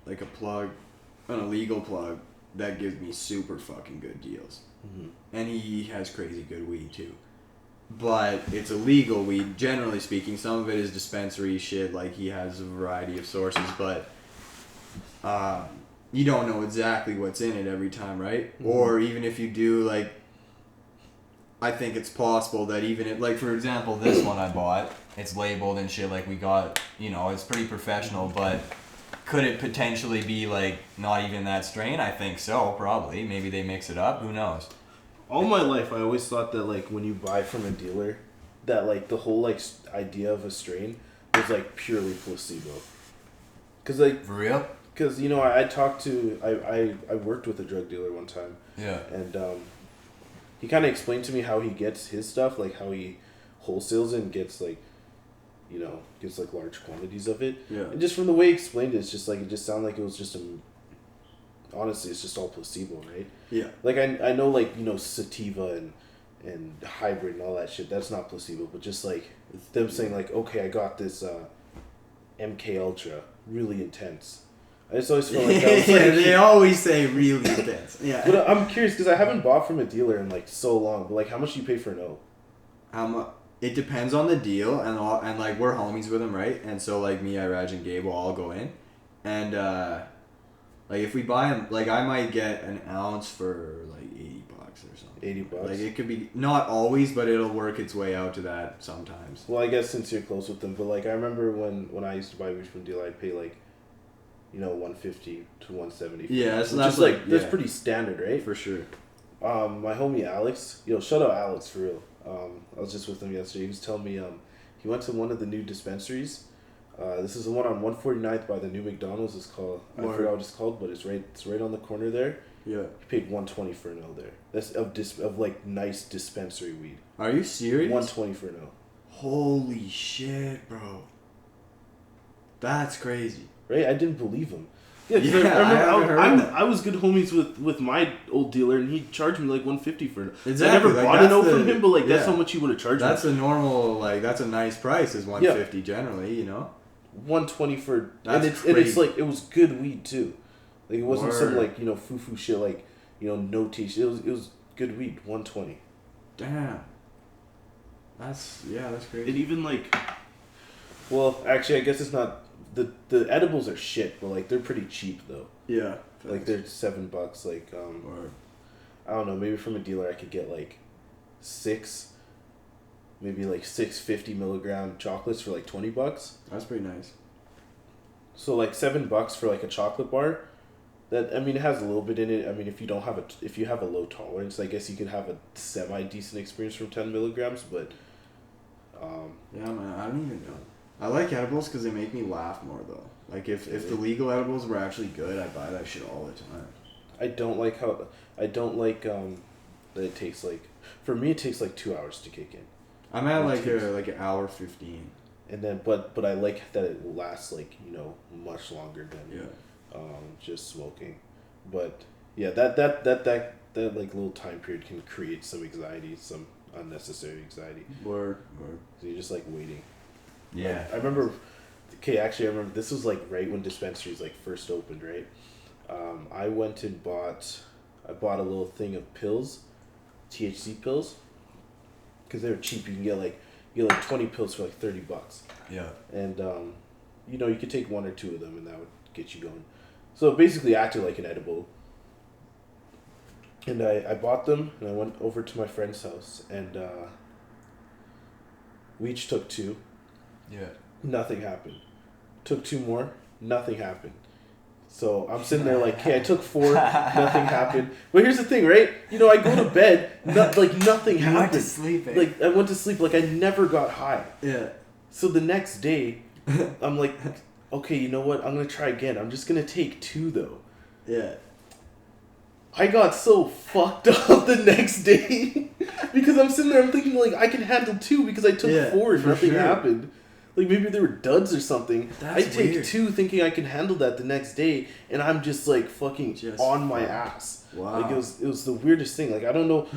like an illegal plug that gives me super fucking good deals. Mm-hmm. And he has crazy good weed too. But it's illegal weed, generally speaking. Some of it is dispensary shit, like he has a variety of sources, but you don't know exactly what's in it every time, right? Mm-hmm. Or even if you do, like, I think it's possible that even if, like, for example, this one I bought, it's labeled and shit, like we got, you know, it's pretty professional, but could it potentially be, like, not even that strain? I think so, probably. Maybe they mix it up. Who knows? All my life, I always thought that, like, when you buy from a dealer, that, like, the whole, like, idea of a strain was, like, purely placebo. Because, like... For real? Because, you know, I worked with a drug dealer one time. Yeah. And, he kind of explained to me how he gets his stuff, like, how he wholesales it and gets, like, you know, gets, like, large quantities of it. Yeah. And just from the way he explained it, it's just, like, it just sounded like it was just honestly, it's just all placebo, right? Yeah. Like, I know, like, you know, sativa and hybrid and all that shit, that's not placebo, but just, like, them saying, like, okay, I got this MK Ultra, really intense. I just always feel like that was, like... they always say really intense. Yeah. But I'm curious, because I haven't bought from a dealer in, like, so long, but, like, how much do you pay for an O? How much? It depends on the deal, and like, we're homies with him, right? And so, like, me, Iraj, and Gabe will all go in, and, like, if we buy them, like, I might get an ounce for, like, $80 or something. $80? Like, it could be, not always, but it'll work its way out to that sometimes. Well, I guess since you're close with them, but, like, I remember when I used to buy weed from a dealer, I'd pay, like, you know, $150 to $170. Yeah, so that's like that's pretty standard, right? For sure. My homie Alex, shout out Alex for real. I was just with him yesterday. He was telling me he went to one of the new dispensaries. This is the one on 149th by the new McDonald's. It's called, I forgot what it's called, but it's right on the corner there. Yeah. He paid $120 for an O there. That's of like nice dispensary weed. Are you serious? $120 for an O. Holy shit, bro. That's crazy. Right? I didn't believe him. Yeah, I haven't heard of that. I was good homies with my old dealer, and he charged me like $150 for it. Exactly. I never like, bought an O from him, but like that's how much he would have charged That's me. a normal, like, that's a nice price, is $150 generally, you know? $120 for, That's and it's like, it was good weed too. Like, it wasn't some, Word. like, you know, foo-foo shit, like, you know, no t-shirt. It was good weed, $120. Damn. That's crazy. And even, like, well, actually, I guess it's not, the edibles are shit, but, like, they're pretty cheap, though. Yeah. Like, they're $7, like, Word. I don't know, maybe from a dealer I could get, like, maybe, like, 650 milligram chocolates for, like, $20. That's pretty nice. So, like, $7 for, like, a chocolate bar. That, I mean, it has a little bit in it. I mean, if you have a low tolerance, I guess you could have a semi-decent experience from 10 milligrams, but, Yeah, man, I don't even know. I like edibles because they make me laugh more, though. Like, if the legal edibles were actually good, I'd buy that shit all the time. I don't like that it takes, like, for me, it takes, like, 2 hours to kick in. I'm at, like an hour 15. And then, but I like that it lasts, like, you know, much longer than just smoking. But yeah, that like little time period can create some anxiety, some unnecessary anxiety. Word. So you're just like waiting. Yeah. I remember this was like right when dispensaries like first opened, right? I went and bought a little thing of pills, THC pills, because they were cheap. You can get like 20 pills for like $30. Yeah. And you know, you could take 1 or 2 of them, and that would get you going. So it basically acted like an edible. And I bought them, and I went over to my friend's house, and we each took 2. Yeah. Nothing happened. Took 2 more. Nothing happened. So I'm sitting there like, hey, I took 4. Nothing happened. But here's the thing, right? You know, I go to bed. Like nothing happened. went to sleep. Like I went to sleep. Like I never got high. Yeah. So the next day, I'm like, okay, you know what? I'm gonna try again. I'm just gonna take 2 though. Yeah. I got so fucked up the next day because I'm sitting there. I'm thinking like I can handle 2 because I took 4 and nothing happened. Like maybe they were duds or something. That's I take weird. 2 thinking I can handle that the next day, and I'm just like fucking on my ass. Wow. Like it was the weirdest thing. Like I don't know,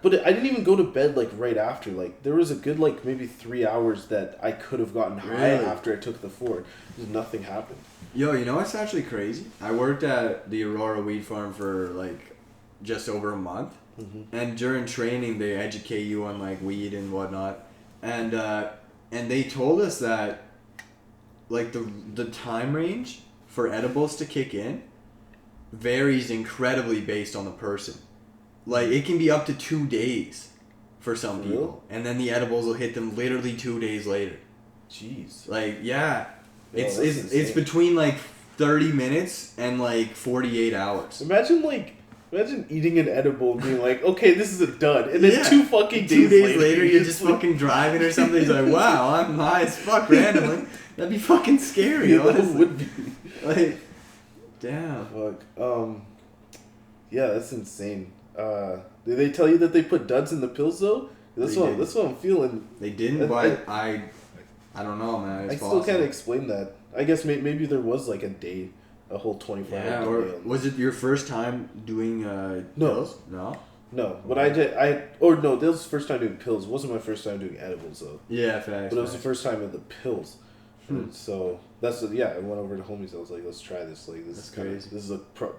but I didn't even go to bed like right after. Like there was a good like maybe 3 hours that I could have gotten high after I took the 4. Just nothing happened. Yo, you know what's actually crazy? I worked at the Aurora Weed Farm for like just over a month, and during training they educate you on like weed and whatnot, and they told us that like the time range for edibles to kick in varies incredibly based on the person. Like it can be up to 2 days for some people, and then the edibles will hit them literally 2 days later. Jeez. Like yeah, it's insane. between like 30 minutes and like 48 hours. Imagine eating an edible and being like, okay, this is a dud, and then 2 fucking days days later you're just fucking driving or something. It's like, wow, I'm high as fuck randomly. That'd be fucking scary. Yeah, that honestly. would be. Like, damn. Fuck. Yeah, that's insane. Did they tell you that they put duds in the pills though? That's what I'm feeling. They didn't, but I don't know, man. It's I still possible. can't explain that. I guess maybe there was like a whole 24 hour Yeah, or was it your first time doing pills? No. No, but that was the first time doing pills. It wasn't my first time doing edibles though. Yeah, facts. But it was the first time with the pills. And so I went over to homies. I was like, let's try this. Like this is crazy. This is a pro.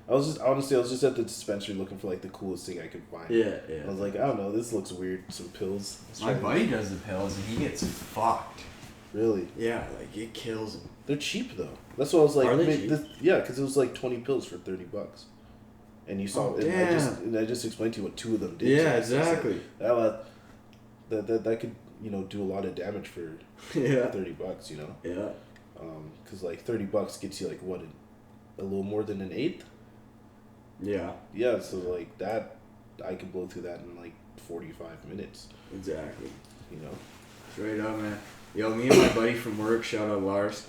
I was just at the dispensary looking for like the coolest thing I could find. Yeah. I was like, I don't know, this looks weird. Some pills. My buddy does the pills and he gets fucked. Really? Yeah, like it kills him. They're cheap though. That's what I was like. Are they cheap? Because it was like 20 pills for $30. And you saw, I just explained to you what 2 of them did. Yeah, so exactly. That could do a lot of damage for $30. You know. Yeah. Because like $30 gets you like what, a little more than an eighth. Yeah. Yeah. So like that, I could blow through that in like 45 minutes. Exactly. You know. Straight up, man. Yo, me and my buddy from work, shout out Lars.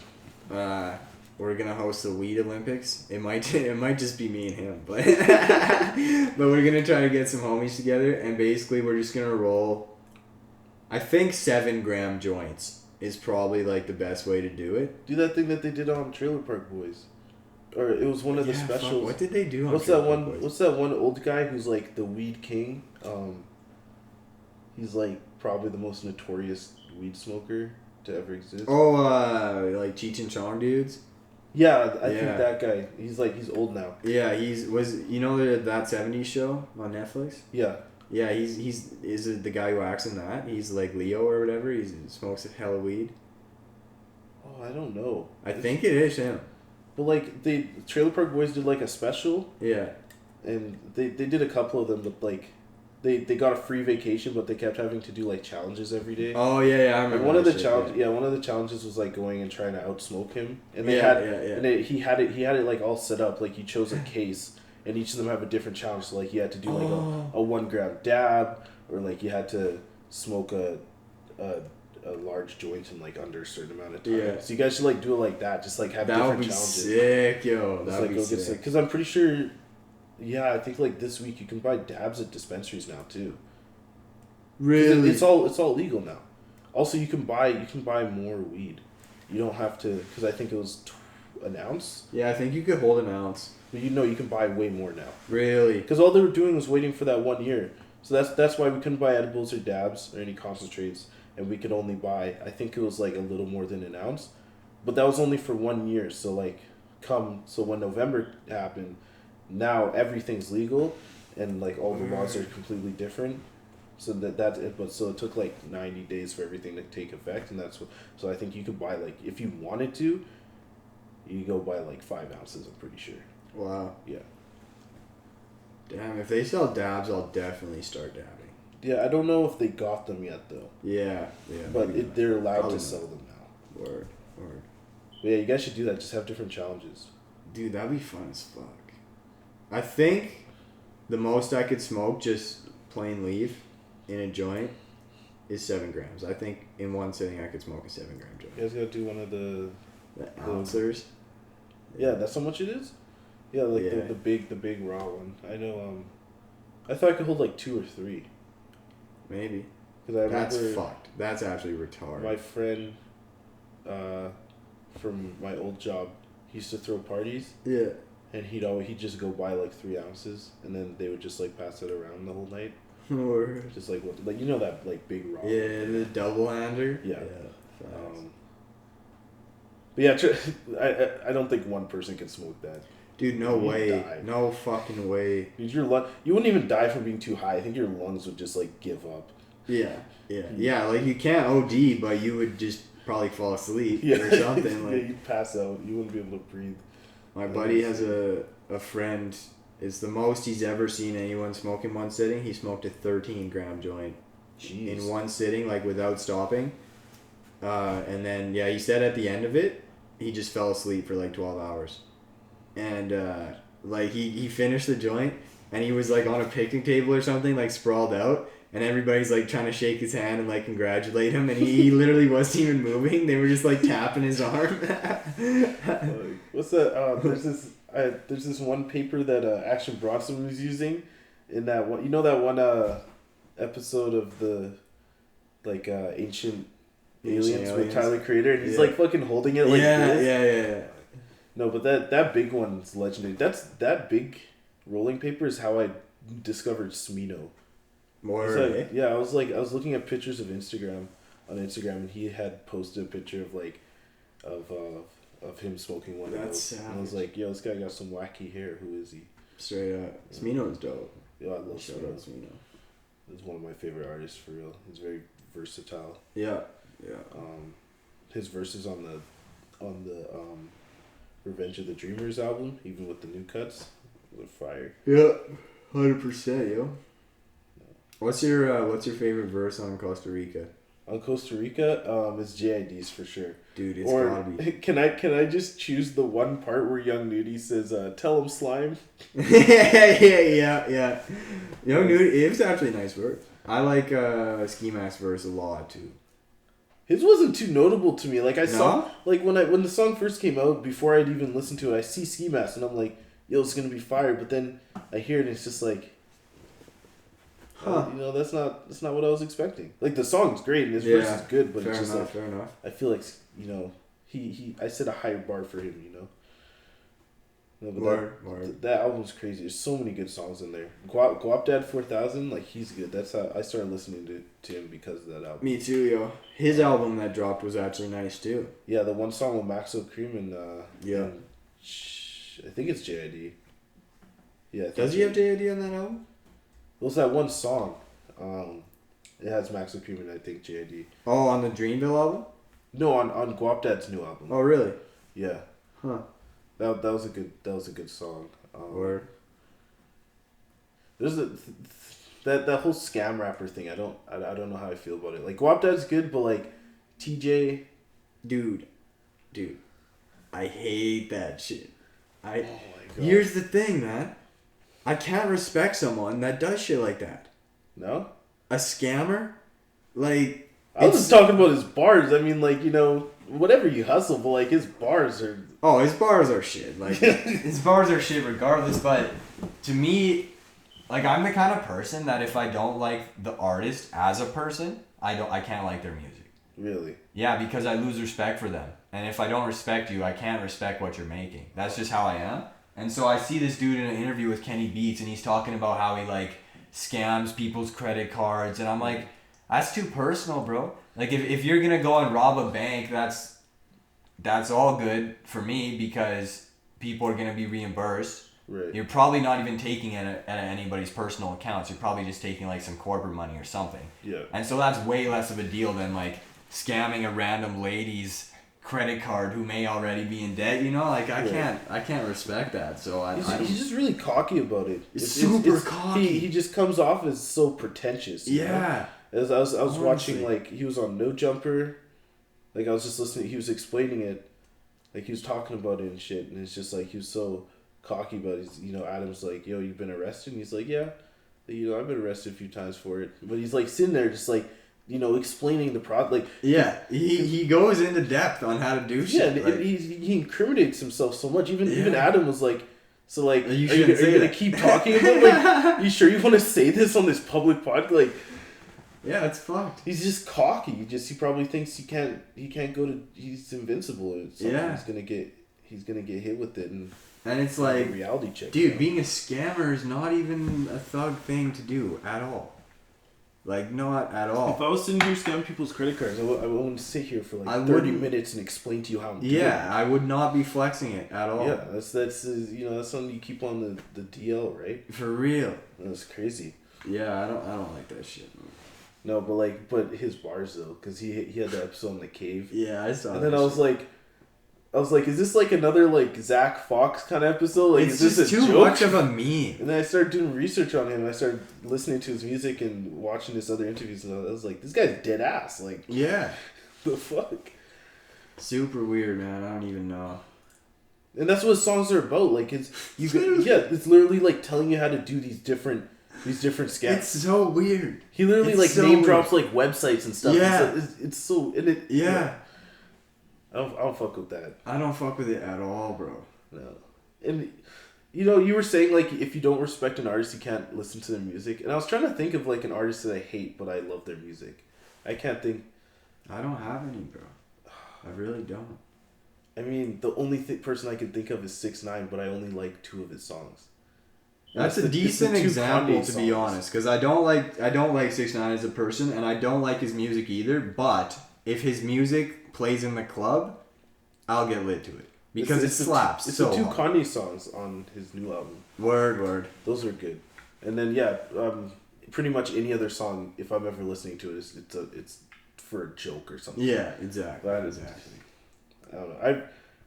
We're gonna host the Weed Olympics. It might just be me and him, but but we're gonna try to get some homies together, and basically we're just gonna roll. I think 7-gram joints is probably like the best way to do it. Do that thing that they did on Trailer Park Boys. or it was one of the Yeah, specials. fuck, what did they do on What's Trailer that Park one? Boys? What's that one old guy who's like the weed king? He's like probably the most notorious weed smoker to ever exist. Oh, like Cheech and Chong dudes. Yeah, I Yeah. think that guy. He's old now. Yeah, that '70s show on Netflix. Yeah. Yeah, is it the guy who acts in that? He's like Leo or whatever. He smokes a hella weed. Oh, I don't know. I think it is him. But like Trailer Park Boys did like a special, Yeah. and they did a couple of them, but like they got a free vacation, but they kept having to do like challenges every day. Oh yeah, I remember. And one of the that shit, challenges, one of the challenges was like going and trying to outsmoke him, and they Yeah, had, yeah. and he had it like all set up, like you chose a case, and each of them have a different challenge. So like you had to do like a 1 gram dab, or like you had to smoke a large joint in like under a certain amount of time. Yeah. So you guys should like do it like that, just like have That would different be challenges. sick, yo. Just, That like would go be get sick. because I'm pretty sure. Yeah, I think like this week you can buy dabs at dispensaries now too. Really? It's all legal now. Also, you can buy more weed. You don't have to, because I think it was an ounce. Yeah, I think you could hold an ounce. But you can buy way more now. Really? Because all they were doing was waiting for that 1 year. So that's why we couldn't buy edibles or dabs or any concentrates, and we could only buy, I think it was like a little more than an ounce, but that was only for 1 year. So like, so when November happened, now everything's legal, and like all the laws are completely different. So that's it. But so it took like 90 days for everything to take effect, and that's what. So I think you could buy like, if you wanted to, you go buy like 5 ounces. I'm pretty sure. Wow. Yeah. Damn, if they sell dabs, I'll definitely start dabbing. Yeah, I don't know if they got them yet though. Yeah. But maybe not. they're allowed Probably to not. sell them now. Word. But yeah, you guys should do that. Just have different challenges. Dude, that'd be fun as fuck. I think the most I could smoke just plain leaf in a joint is 7 grams. I think in one sitting I could smoke a 7 gram joint. You guys gotta do one of the. The ouncers. Yeah, that's how much it is. Yeah, like Yeah. the big raw one. I know. I thought I could hold like 2 or 3. Maybe. Because I That's remember fucked. That's absolutely retarded. my friend, from my old job, he used to throw parties, Yeah. and he'd just go buy like 3 ounces, and then they would just like pass it around the whole night. Or Just like you know that like big raw. yeah, the double hander. Yeah. Facts. But yeah, I don't think one person can smoke that. Dude, no You'd way. die. No fucking way. Dude, you wouldn't even die from being too high. I think your lungs would just like give up. Yeah, like you can't OD, but you would just probably fall asleep or something. Yeah, Like you'd pass out. You wouldn't be able to breathe. my buddy has a friend. It's the most he's ever seen anyone smoke in one sitting. He smoked a 13 gram joint Jeez. in one sitting, like without stopping. And then he said at the end of it, he just fell asleep for like 12 hours. And like he finished the joint, and he was like on a picnic table or something, like sprawled out, and everybody's like trying to shake his hand and like congratulate him, and he literally wasn't even moving. They were just like tapping his arm. What's that? There's this one paper that Action Bronson was using in that one. You know that one episode of the like Ancient Aliens with Tyler Creator, and he's like fucking holding it like this. Yeah. No, but that big one's legendary. That big rolling paper is how I discovered Smino. More. I was looking at pictures of Instagram, and he had posted a picture of like of him smoking one of those. Savage. And I was like, yo, this guy got some wacky hair. Who is he? Straight up. Smino is dope. Yo, I love Shout out Smino. Smino. He's one of my favorite artists for real. He's very versatile. Yeah. His verses on the Revenge of the Dreamers album, even with the new cuts, were fire. Yeah. 100%, yo. What's your favorite verse on Costa Rica? On Costa Rica, it's JID's for sure. Dude, it's gotta be. Can I just choose the one part where Young Nudie says, "Tell him slime"? yeah. Young Nudie, it was actually a nice verse. I like Ski Mask's verse a lot too. His wasn't too notable to me. Like I saw, No? like when the song first came out, before I'd even listened to it, I see Ski Mask and I'm like, "Yo, it's gonna be fire." But then I hear it and it's just like, that's not what I was expecting. Like the song's great and his verse is good, but it's just fair enough. I feel like I set a higher bar for him. No, but Word. that album's crazy. There's so many good songs in there. Guap Dad 4000, like he's good. That's how I started listening to him because of that album. Me too, yo. His album that dropped was actually nice too. Yeah, the one song with Maxo Cream and Yeah. I think it's JID. Yeah. Does he have JID on that album? It was that one song. It has Maxo Cream and I think JID. Oh, on the Dreamville album? No, on Guap Dad's new album. Oh, really? Yeah. Huh. That was a good song. Word. There's that whole scam rapper thing. I don't know how I feel about it. Like Guap Dad's good, but like TJ, Dude, I hate that shit. oh my god. Here's the thing, man. I can't respect someone that does shit like that. No? A scammer? Like, I was just talking about his bars. I mean, like, you know, whatever you hustle, but like his bars are. oh, his bars are shit. Like, His bars are shit regardless, but to me, like, I'm the kind of person that if I don't like the artist as a person, I can't like their music. Really? Yeah, because I lose respect for them. And if I don't respect you, I can't respect what you're making. That's just how I am. And so I see this dude in an interview with Kenny Beats, and he's talking about how he, like, scams people's credit cards. And I'm like, that's too personal, bro. Like, if you're going to go and rob a bank, that's all good for me because people are going to be reimbursed. Right. You're probably not even taking it at anybody's personal accounts. You're probably just taking, like, some corporate money or something. Yeah. And so that's way less of a deal than, like, scamming a random lady's credit card who may already be in debt, you know? Like, I can't respect that. So He's just really cocky about it. Super cocky. He just comes off as so pretentious. You know? As I was watching, like, he was on No Jumper. Like, I was just listening. He was explaining it. Like, he was talking about it and shit. And it's just, like, he was so cocky about it. You know, Adam's like, yo, you've been arrested? And he's like, yeah. You know, I've been arrested a few times for it. But he's, like, sitting there just, like, you know, explaining the like. Yeah, he goes into depth on how to do shit. Yeah, like, he incriminates himself so much. Even Adam was like, so like, are you gonna keep talking about like? You sure you want to say this on this public podcast? Like, yeah, it's fucked. He's just cocky. He probably thinks he can't go to. He's invincible. Yeah, he's gonna get hit with it and it's like a reality check. Dude, being a scammer is not even a thug thing to do at all. Like, not at all. If I was sitting here scamming people's credit cards, I wouldn't sit here for like 30 minutes and explain to you how I'm doing it. I would not be flexing it at all. Yeah, that's you know, that's something you keep on the DL, right? For real. That's crazy. Yeah, I don't like that shit. No, but his bars though, because he had that episode in the cave. Yeah, I saw. And then I was like, is this like another like Zach Fox kind of episode? Like, it's is this just a too joke? much of a meme. And then I started doing research on him. I started listening to his music and watching his other interviews, and I was like, this guy's dead ass. Like, yeah, the fuck. Super weird, man. I don't even know. And that's what his songs are about. Like, it's literally like telling you how to do these different scams. It's so weird. He literally name drops like websites and stuff. Yeah, it's so and it. Yeah. I don't fuck with that. I don't fuck with it at all, bro. No. And, you know, you were saying, like, if you don't respect an artist, you can't listen to their music. And I was trying to think of, like, an artist that I hate, but I love their music. I can't think. I don't have any, bro. I really don't. I mean, the only person I can think of is 6ix9ine, but I only like 2 of his songs. That's a decent example, to be honest, because I don't like 6ix9ine as a person, and I don't like his music either. But if his music plays in the club, I'll get lit to it because it slaps. It's so the 2 hard. Kanye songs on his new album. Word. Those are good. And then pretty much any other song, if I'm ever listening to it, it's for a joke or something. Yeah, exactly. Exactly. I don't know.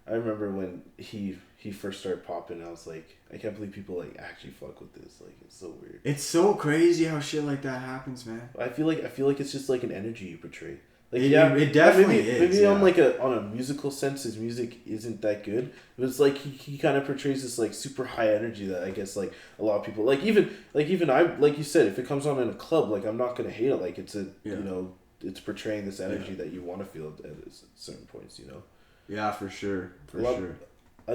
I remember when he first started popping, I was like, I can't believe people like actually fuck with this. Like, it's so weird. It's so crazy how shit like that happens, man. I feel like it's just like an energy you portray. Like, it definitely is. Maybe on on a musical sense, his music isn't that good. But it's like he kind of portrays this like super high energy that I guess like a lot of people like even I like you said, if it comes on in a club, like I'm not gonna hate it. Like it's you know, it's portraying this energy that you want to feel at certain points. You know. Yeah, for sure. Sure.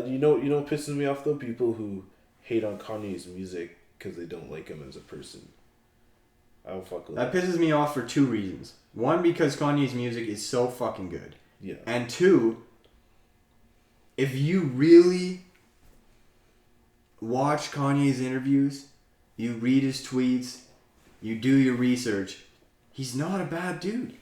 You know what pisses me off though? People who hate on Kanye's music because they don't like him as a person. I don't fuck with that. That pisses me off for 2 reasons. One, because Kanye's music is so fucking good. Yeah. And 2, if you really watch Kanye's interviews, you read his tweets, you do your research. He's not a bad dude,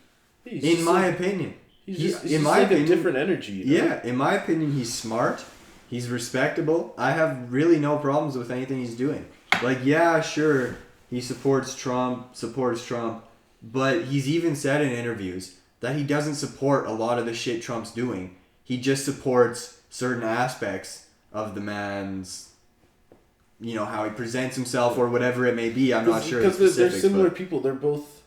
in my opinion. He's in my opinion, a different energy. You know? Yeah, in my opinion, he's smart. He's respectable. I have really no problems with anything he's doing. Like, yeah, sure, he supports Trump, but he's even said in interviews that he doesn't support a lot of the shit Trump's doing. He just supports certain aspects of the man's, how he presents himself or whatever it may be. I'm not sure. Because they're similar people. They're both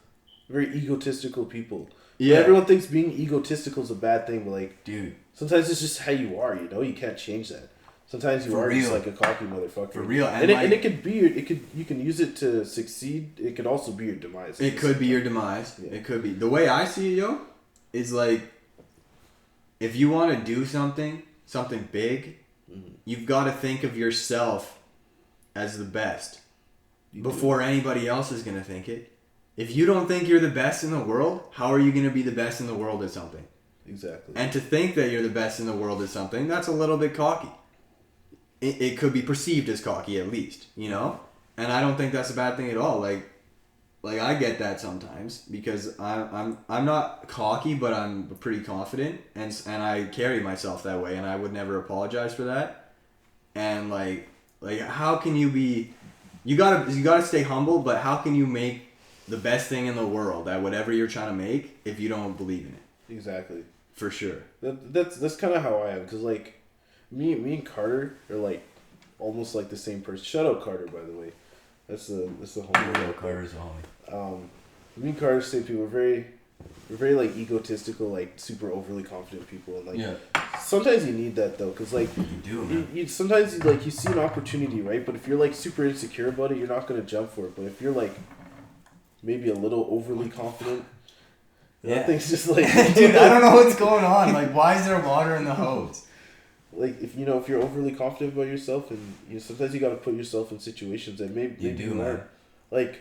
very egotistical people. Yeah. But everyone thinks being egotistical is a bad thing, but like, dude, sometimes it's just how you are. You can't change that. Sometimes you are just like a cocky motherfucker. For real. And it could be you can use it to succeed. It could also be your demise. It could be your demise. Yeah. It could be. The way I see it, is like, if you want to do something big, you've got to think of yourself as the best before anybody else is going to think it. If you don't think you're the best in the world, how are you going to be the best in the world at something? Exactly. And to think that you're the best in the world at something, that's a little bit cocky. It could be perceived as cocky, at least, And I don't think that's a bad thing at all. Like I get that sometimes because I'm not cocky, but I'm pretty confident, and I carry myself that way, and I would never apologize for that. And like how can you be? You gotta stay humble, but how can you make the best thing in the world at whatever you're trying to make if you don't believe in it? Exactly. For sure. That's kind of how I am, because like me and Carter are like almost like the same person. Shout out Carter, by the way. That's the homie. Carter's a homie. Me and Carter are the same people. We're very like egotistical, like super overly confident people, and like sometimes you need that though, because like you sometimes you see an opportunity, right? But if you're like super insecure about it, you're not gonna jump for it. But if you're like maybe a little overly confident, that thing's just like dude, I don't know what's going on. Like, why is there water in the hose? Like if you're overly confident about yourself, and sometimes you got to put yourself in situations that maybe you do, man. Like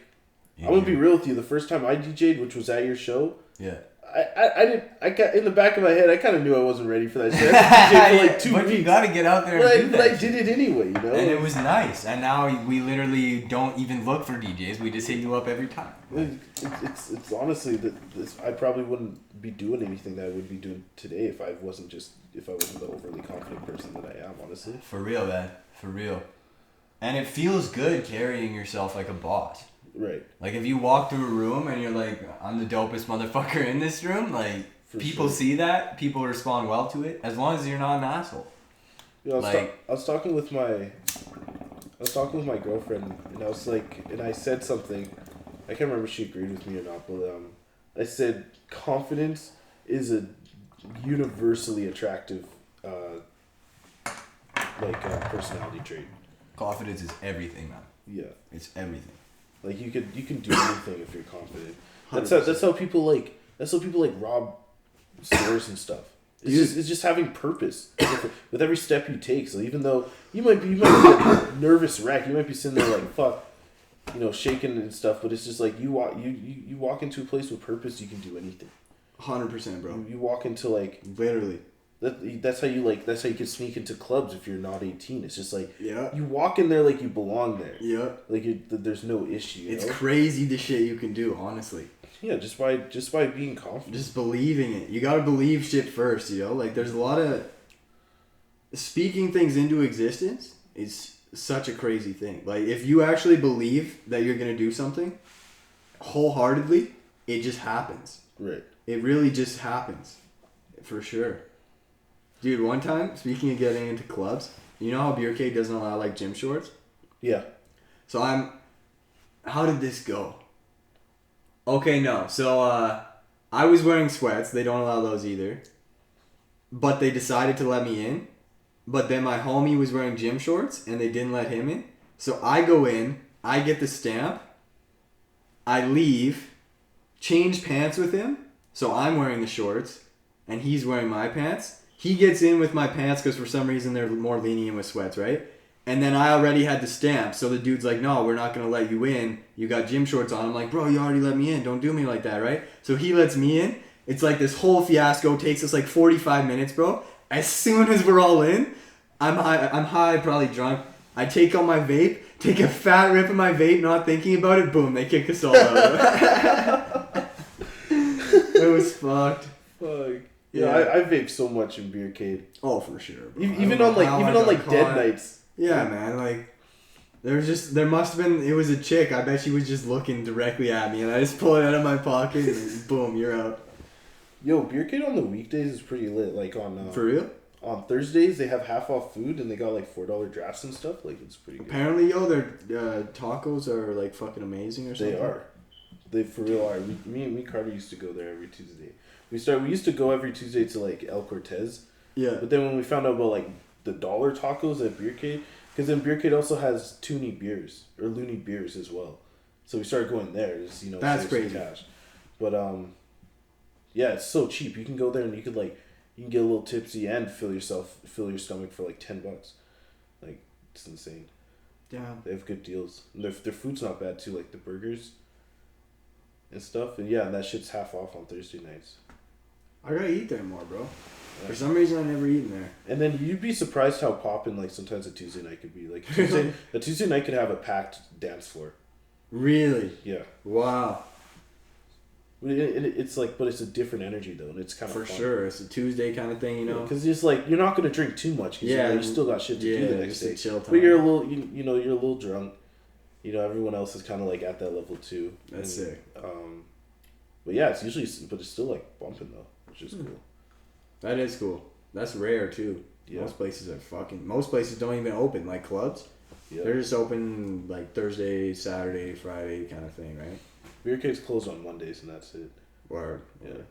I'm gonna be real with you. The first time I DJ'd, which was at your show, I got in the back of my head, I kind of knew I wasn't ready for that shit. I DJ'd for like 2 weeks. But you got to get out there and do that. But I did it anyway, And it was nice. And now we literally don't even look for DJs. We just hit you up every time. It's honestly I probably wouldn't be doing anything that I would be doing today if I wasn't the overly confident person that I am, honestly. For real, man. For real. And it feels good carrying yourself like a boss. Right. Like if you walk through a room and you're like, I'm the dopest motherfucker in this room, like people see that, people respond well to it, as long as you're not an asshole. I was talking with my girlfriend, and I was like, and I said something, I can't remember if she agreed with me or not, but I said confidence is a universally attractive personality trait. Confidence is everything, man. Yeah. It's everything. Like you can do anything if you're confident. That's how people rob stores and stuff. It's just having purpose with every step you take. So even though you might be a nervous wreck, you might be sitting there like fuck, shaking and stuff. But it's just like you walk into a place with purpose, you can do anything. 100%, bro. You walk into like literally. That's how you can sneak into clubs if you're not 18. It's just like you walk in there like you belong there. Yeah. Like there's no issue. It's crazy the shit you can do, honestly. Yeah, just by being confident. Just believing it. You gotta believe shit first, Like there's a lot of speaking things into existence is such a crazy thing. Like if you actually believe that you're gonna do something wholeheartedly, it just happens. Right. It really just happens. For sure. Dude, one time, speaking of getting into clubs, you know how Beer Cake doesn't allow, like, gym shorts? Yeah. So how did this go? Okay, no. So, I was wearing sweats. They don't allow those either. But they decided to let me in. But then my homie was wearing gym shorts, and they didn't let him in. So I go in, I get the stamp, I leave, change pants with him. So I'm wearing the shorts, and he's wearing my pants. He gets in with my pants because for some reason they're more lenient with sweats, right? And then I already had the stamp. So the dude's like, no, we're not going to let you in. You got gym shorts on. I'm like, bro, you already let me in. Don't do me like that, right? So he lets me in. It's like this whole fiasco. Takes us like 45 minutes, bro. As soon as we're all in, I'm high, probably drunk. I take out my vape, take a fat rip of my vape, not thinking about it, boom, they kick us all out. It was fucked. Fuck. Yeah, I vape so much in Beercade. Oh, for sure. Bro. Even on like dead nights. Yeah, man. Like, there must have been. It was a chick. I bet she was just looking directly at me, and I just pull it out of my pocket, and boom, you're out. Yo, Beercade on the weekdays is pretty lit. Like on for real. On Thursdays, they have half off food, and they got like $4 drafts and stuff. Like, it's pretty good. Apparently, yo, their tacos are like fucking amazing or something. They are. They for real are. Me and Carter used to go there every Tuesday. We used to go every Tuesday to like El Cortez. Yeah. But then when we found out about like the dollar tacos at Beercade, because then Beercade also has Looney beers as well. So we started going there. Just, you know, that's save crazy. some cash. But yeah, it's so cheap. You can go there and you can get a little tipsy and fill your stomach for like $10. Like, it's insane. Yeah. They have good deals. And their food's not bad too, like the burgers and stuff. And yeah, and that shit's half off on Thursday nights. I gotta eat there more, bro. Yeah. For some reason, I never eaten there. And then you'd be surprised how poppin' like sometimes a Tuesday night could be. Like a Tuesday night could have a packed dance floor. Really? Yeah. Wow. It's like, but it's a different energy though, and it's kind of for fun. Sure. It's a Tuesday kind of thing, you know. Because it's like you're not gonna drink too much. Cause you still got shit to do the next day. Chill time. But you're a little, you're a little drunk. You know, everyone else is kind of like at that level too. That's sick. But yeah, it's usually, but it's still like bumping though, which is cool. That is cool. That's rare too. Yeah. Most places don't even open, like clubs. Yeah. They're just open like Thursday, Saturday, Friday kind of thing, right? Beercade's closed on Mondays and that's it. Word. Yeah.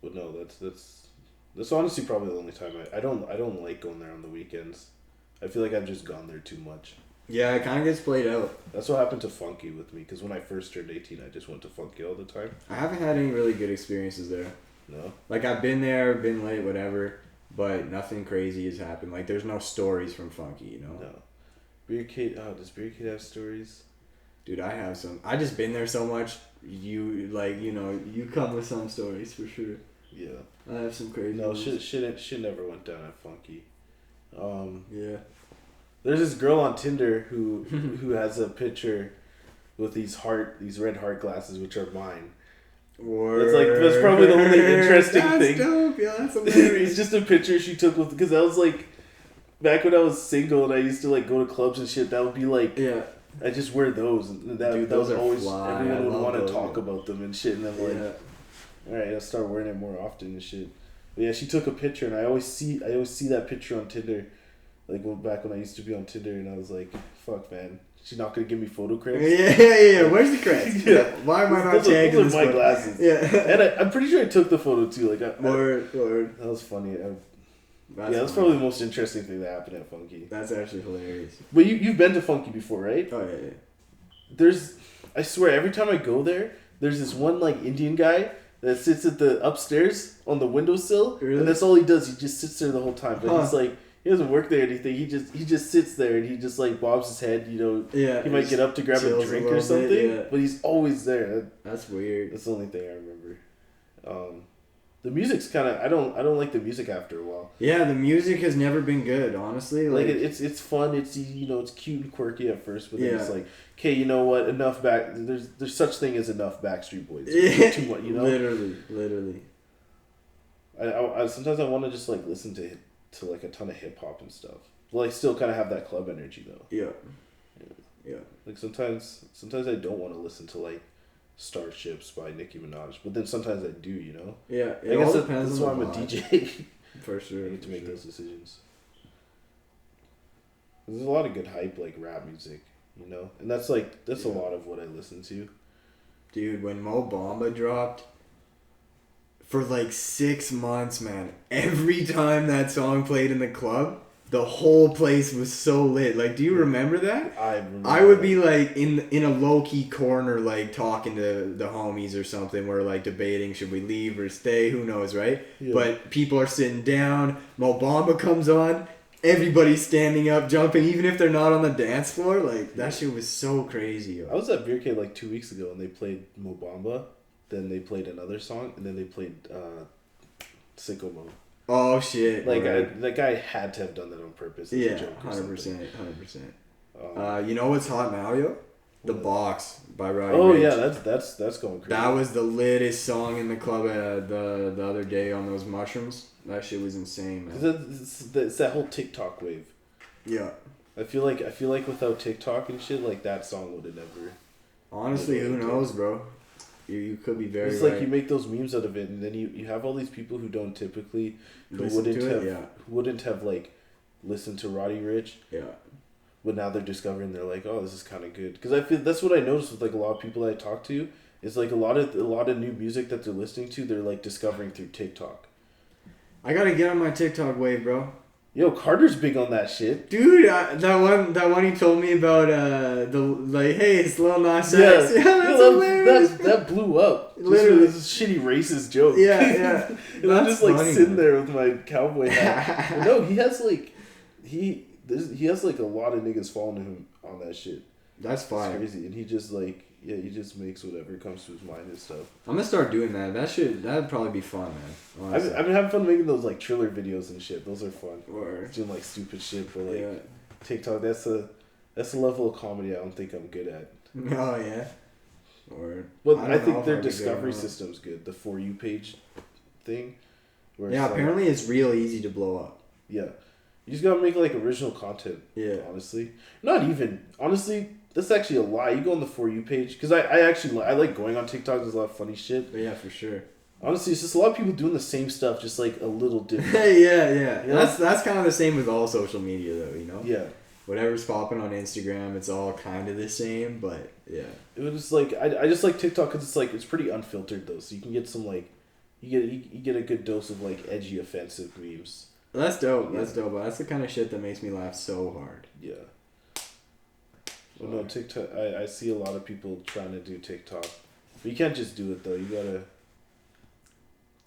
But no, that's honestly probably the only time I don't like going there on the weekends. I feel like I've just gone there too much. Yeah, it kind of gets played out. That's what happened to Funky with me, because when I first turned 18, I just went to Funky all the time. I haven't had any really good experiences there. No? Like, I've been there, been late, whatever, but nothing crazy has happened. Like, there's no stories from Funky, you know? No. Beercade, does Beercade have stories? Dude, I have some. I just been there so much, you come with some stories for sure. Yeah. I have some crazy No, ones. shit never went down at Funky. Yeah. There's this girl on Tinder who has a picture with these red heart glasses, which are mine. Word. It's like, that's probably the only interesting thing. That's dope, yeah, that's hilarious. It's just a picture she took with, because I was like, back when I was single and I used to like go to clubs and shit, that would be like, yeah. I just wear those, and that was always fly. everyone would want to talk about them and shit, and I'm like, yeah. all right, I'll start wearing it more often and shit. But yeah, she took a picture, and I always see that picture on Tinder, like back when I used to be on Tinder, and I was like, fuck, man, she's not gonna give me photo credits. Yeah. Where's the credits? Yeah. Why am I not tagging this? Those are my glasses. Yeah. And I'm pretty sure I took the photo too. Like, word. That was funny. That's probably the most interesting thing that happened at Funky. That's actually hilarious. But you've been to Funky before, right? Oh yeah. I swear, every time I go there, there's this one like Indian guy that sits at the upstairs on the windowsill, really? And that's all he does. He just sits there the whole time. But he's like, he doesn't work there or anything. He just sits there and he just like bobs his head. You know, yeah. He might get up to grab a drink or something, but he's always there. That's weird. That's the only thing I remember. The music's kind of I don't like the music after a while. Yeah, the music has never been good, honestly. Like it's fun. It's it's cute and quirky at first, but then it's like, okay, you know what? Enough There's such thing as enough Backstreet Boys. Yeah. Too much, you know. Literally. I sometimes I want to just like listen to like a ton of hip hop and stuff. But, like still kind of have that club energy though. Yeah. Like sometimes I don't want to listen to like Starships by Nicki Minaj, but then sometimes I do, you know. Yeah, I guess that's why I'm a DJ. For sure. I get to make those decisions. There's a lot of good hype, like rap music, you know, and that's a lot of what I listen to. Dude, when Mo Bamba dropped, for like 6 months, man, every time that song played in the club, the whole place was so lit. Like, do you remember that? I remember. I would be like in a low key corner, like talking to the homies or something. We're like debating, should we leave or stay? Who knows, right? Yeah. But people are sitting down. Mo Bamba comes on. Everybody's standing up, jumping, even if they're not on the dance floor. Like, that shit was so crazy. Yo. I was at Beercade like 2 weeks ago and they played Mo Bamba. Then they played another song and then they played Sicko Mode. Oh shit! Like right. that guy had to have done that on purpose. As a Yeah, joke or 100%, something. 100%. You know what's hot now, yo? The What? Box by Roddy Oh Ricch. yeah, that's going crazy. That was the latest song in the club the other day on those mushrooms. That shit was insane, man. It's that whole TikTok wave. Yeah. I feel like without TikTok and shit, like that song would have never. Honestly, who knows, bro? You could be very. It's right. like you make those memes out of it, and then you have all these people who don't typically who wouldn't have like listened to Roddy Ricch. Yeah. But now they're discovering, they're like, oh, this is kind of good. Because I feel that's what I noticed with like a lot of people that I talk to is like a lot of new music that they're listening to, they're like discovering through TikTok. I gotta get on my TikTok wave, bro. Yo, Carter's big on that shit, dude. That one he told me about hey, it's Lil Nas X. Yeah, that's hilarious. That blew up. Literally, this shitty racist joke. Yeah. And I'm just like sitting there with my cowboy hat. But no, he has like he has like a lot of niggas following him on that shit. That's fine. It's crazy, and he just like he just makes whatever comes to his mind and stuff. I'm gonna start doing that. That'd probably be fun, man. I've been having fun making those like Triller videos and shit. Those are fun. Word. Doing like stupid shit for like TikTok. That's a level of comedy I don't think I'm good at. Oh yeah. Word. But I think their discovery system's good. The For You page thing. Yeah, apparently it's real easy to blow up. Yeah. You just gotta make like original content. Yeah. Honestly. Not even. Honestly, that's actually a lie. You go on the For You page. Because I like going on TikTok. There's a lot of funny shit. But yeah, for sure. Honestly, it's just a lot of people doing the same stuff, just like a little different. Yeah. You know? That's kind of the same with all social media, though. You know. Yeah. Whatever's popping on Instagram, it's all kind of the same, but yeah. It was like I just like TikTok because it's like it's pretty unfiltered though, so you can get some like you get a good dose of like edgy, offensive memes. That's dope. Yeah. That's dope. But that's the kind of shit that makes me laugh so hard. Yeah. Well, no, TikTok. I see a lot of people trying to do TikTok, but you can't just do it though. You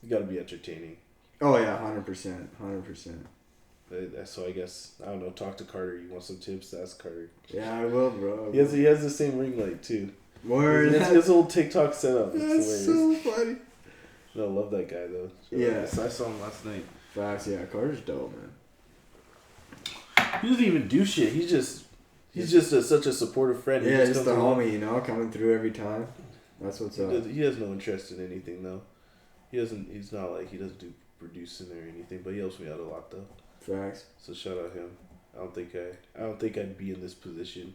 gotta be entertaining. Oh yeah, 100%. So I guess I don't know. Talk to Carter. You want some tips? Ask Carter. Yeah, I will, bro. He has the same ring light too. Word. His old TikTok setup. That's so funny. No, I love that guy though. Yeah, I saw him last night. Facts. Yeah, Carter's dope, man. He doesn't even do shit. He's just such a supportive friend. Yeah, just the homie, you know, coming through every time. That's what's up. He has no interest in anything though. He's not like he doesn't do producing or anything, but he helps me out a lot though. Facts. So shout out him. I don't think I'd be in this position,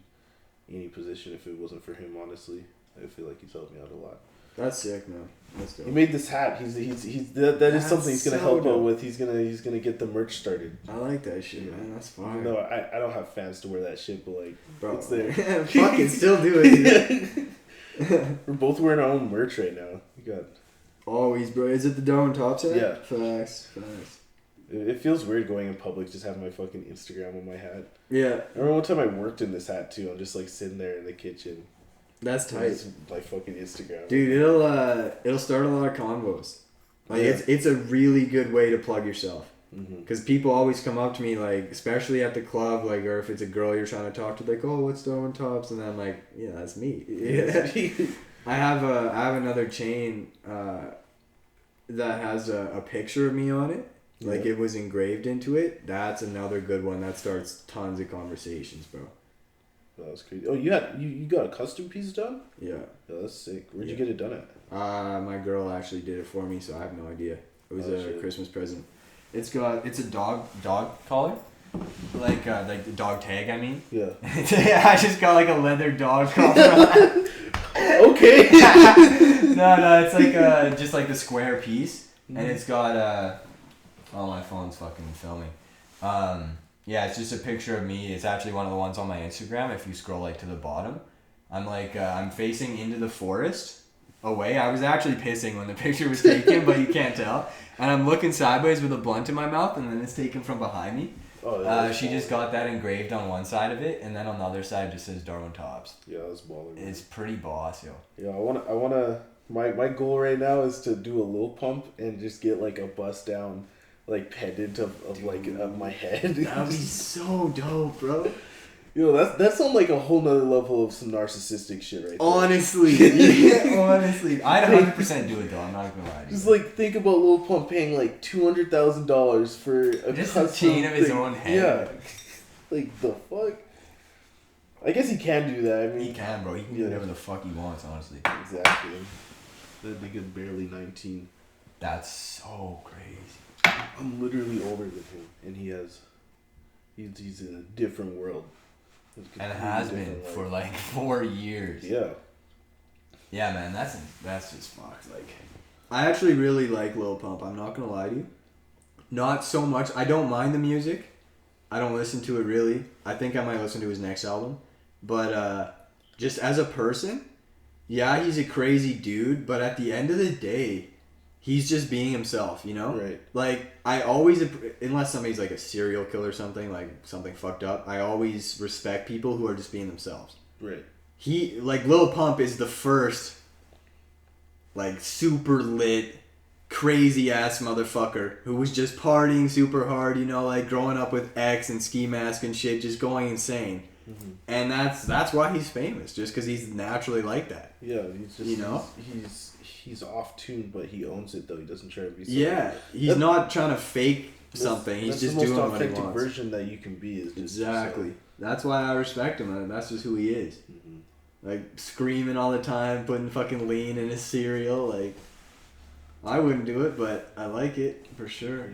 any position, if it wasn't for him. Honestly, I feel like he's helped me out a lot. That's sick, man. That's dope. He made this hat. That is something he's gonna help out with. He's gonna get the merch started. I like that shit, man. That's fine. No, I don't have fans to wear that shit, but like, bro, it's there. Fucking still do it. We're both wearing our own merch right now. You got. Always, bro. Is it the Darwin Talkz hat? Yeah. Facts. It feels weird going in public just having my fucking Instagram on my hat. Yeah. I remember one time I worked in this hat too. I'm just like sitting there in the kitchen. That's tight. My fucking Instagram. Dude, it'll start a lot of combos. Like it's a really good way to plug yourself. Because people always come up to me, like, especially at the club, like, or if it's a girl you're trying to talk to, like, oh, what's Darwin Talkz? And I'm like, yeah, that's me. Yeah. I have another chain that has a picture of me on it. Like, it was engraved into it. That's another good one that starts tons of conversations, bro. That was crazy. Oh, you got a custom piece done? Yeah. Oh, that's sick. Where'd you get it done at? My girl actually did it for me, so I have no idea. It was a Christmas present. It's a dog collar, like the dog tag. I mean. Yeah. I just got like a leather dog collar. Okay. No, it's like just like the square piece, and it's got oh, my phone's fucking filming. Yeah, it's just a picture of me. It's actually one of the ones on my Instagram. If you scroll like to the bottom, I'm like I'm facing into the forest away. I was actually pissing when the picture was taken, but you can't tell. And I'm looking sideways with a blunt in my mouth, and then it's taken from behind me. Oh, she just got that engraved on one side of it, and then on the other side just says Darwin Talkz. Yeah, that's baller. It's pretty boss, yo. Yeah, I wanna. My goal right now is to do a Lil Pump and just get like a bust down, like pendant of like my head. That'd be so dope, bro. Yo, that's on like a whole nother level of some narcissistic shit right there. Honestly. Yeah, honestly. I'd 100% do it though, I'm not gonna lie to you. Just like think about Lil Pump paying like $200,000 for a chain of his own head. Yeah. Like the fuck? I guess he can do that. I mean, he can, bro. He can do whatever the fuck he wants, honestly. Exactly. That nigga's barely 19. That's so crazy. I'm literally older than him, and he's in a different world. And it has been for like 4 years. Yeah. Yeah, man, that's just fucked. Like, I actually really like Lil Pump. I'm not gonna lie to you. Not so much. I don't mind the music. I don't listen to it really. I think I might listen to his next album. But just as a person, yeah, he's a crazy dude. But at the end of the day, he's just being himself, you know? Right. Like, I always, unless somebody's like a serial killer or something, like something fucked up, I always respect people who are just being themselves. Right. Like, Lil Pump is the first, like, super lit, crazy ass motherfucker who was just partying super hard, you know, like growing up with X and Ski Mask and shit, just going insane. Mm-hmm. And that's why he's famous, just because he's naturally like that. Yeah, he's just, you know, he's off tune, but he owns it though. He doesn't try to be. Yeah, he's not trying to fake something. He's just doing what he wants. The most authentic version that you can be is just exactly. Yourself. That's why I respect him, and that's just who he is. Mm-hmm. Like screaming all the time, putting fucking lean in his cereal. Like, I wouldn't do it, but I like it for sure.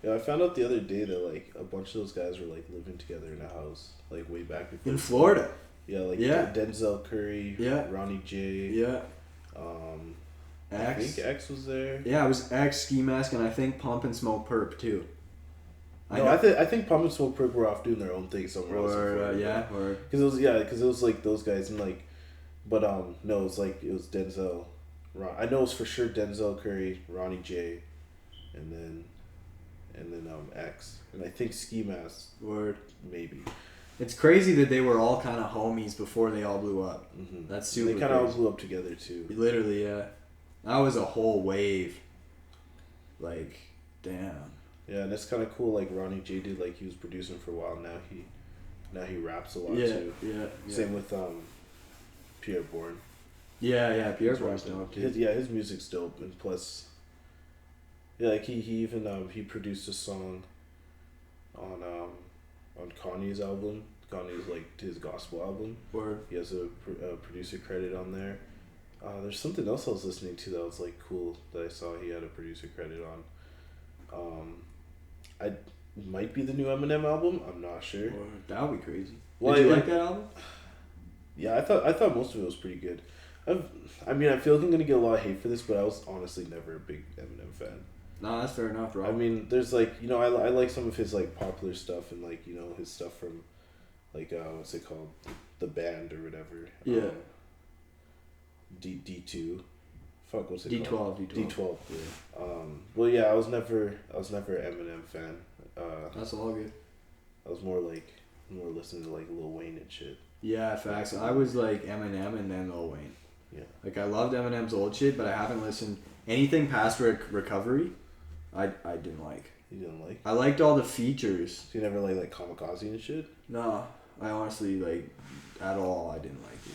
Yeah, I found out the other day that like a bunch of those guys were like living together in a house, like way back before. In Florida. Yeah, like Denzel Curry, Ronnie J. Yeah. X. I think X was there. Yeah, it was X, Ski Mask, and I think Pump and Smoke Perp too. I think Pump and Smoke Perp were off doing their own thing somewhere else. Because it was like those guys and like, but no, it was Denzel. I know it's for sure Denzel Curry, Ronnie J, and then X, and I think Ski Mask. Maybe. It's crazy that they were all kind of homies before they all blew up. Mm-hmm. That's super. They kind of all blew up together too. Literally, yeah. That was a whole wave. Like, damn. Yeah, and it's kind of cool. Like Ronnie J did, like he was producing for a while. Now he raps a lot too. Yeah. Same with Pierre Bourne. Yeah. Pierre Bourne's dope too. His music's dope, and plus, yeah, like he even he produced a song on Kanye's album. Kanye's like his gospel album. Word. He has a producer credit on there. There's something else I was listening to that was like cool that I saw he had a producer credit on. I might be the new Eminem album. I'm not sure. That would be crazy. Well, did you like that album? Yeah, I thought most of it was pretty good. I feel like I'm gonna get a lot of hate for this, but I was honestly never a big Eminem fan. No, that's fair enough, bro. I mean, there's like, you know, I like some of his like popular stuff and like, you know, his stuff from like what's it called, The Band or whatever. Yeah. D2. Fuck, what's it D12, called? D12. Yeah. Well, yeah, I was never an Eminem fan. That's all good. I was more listening to like Lil Wayne and shit. Yeah, facts. I was like Eminem and then Lil Wayne. Yeah. Like I loved Eminem's old shit, but I haven't listened anything past Recovery. I didn't like. You didn't like? I liked all the features. So you never like Kamikaze and shit? No, I honestly like at all. I didn't like it.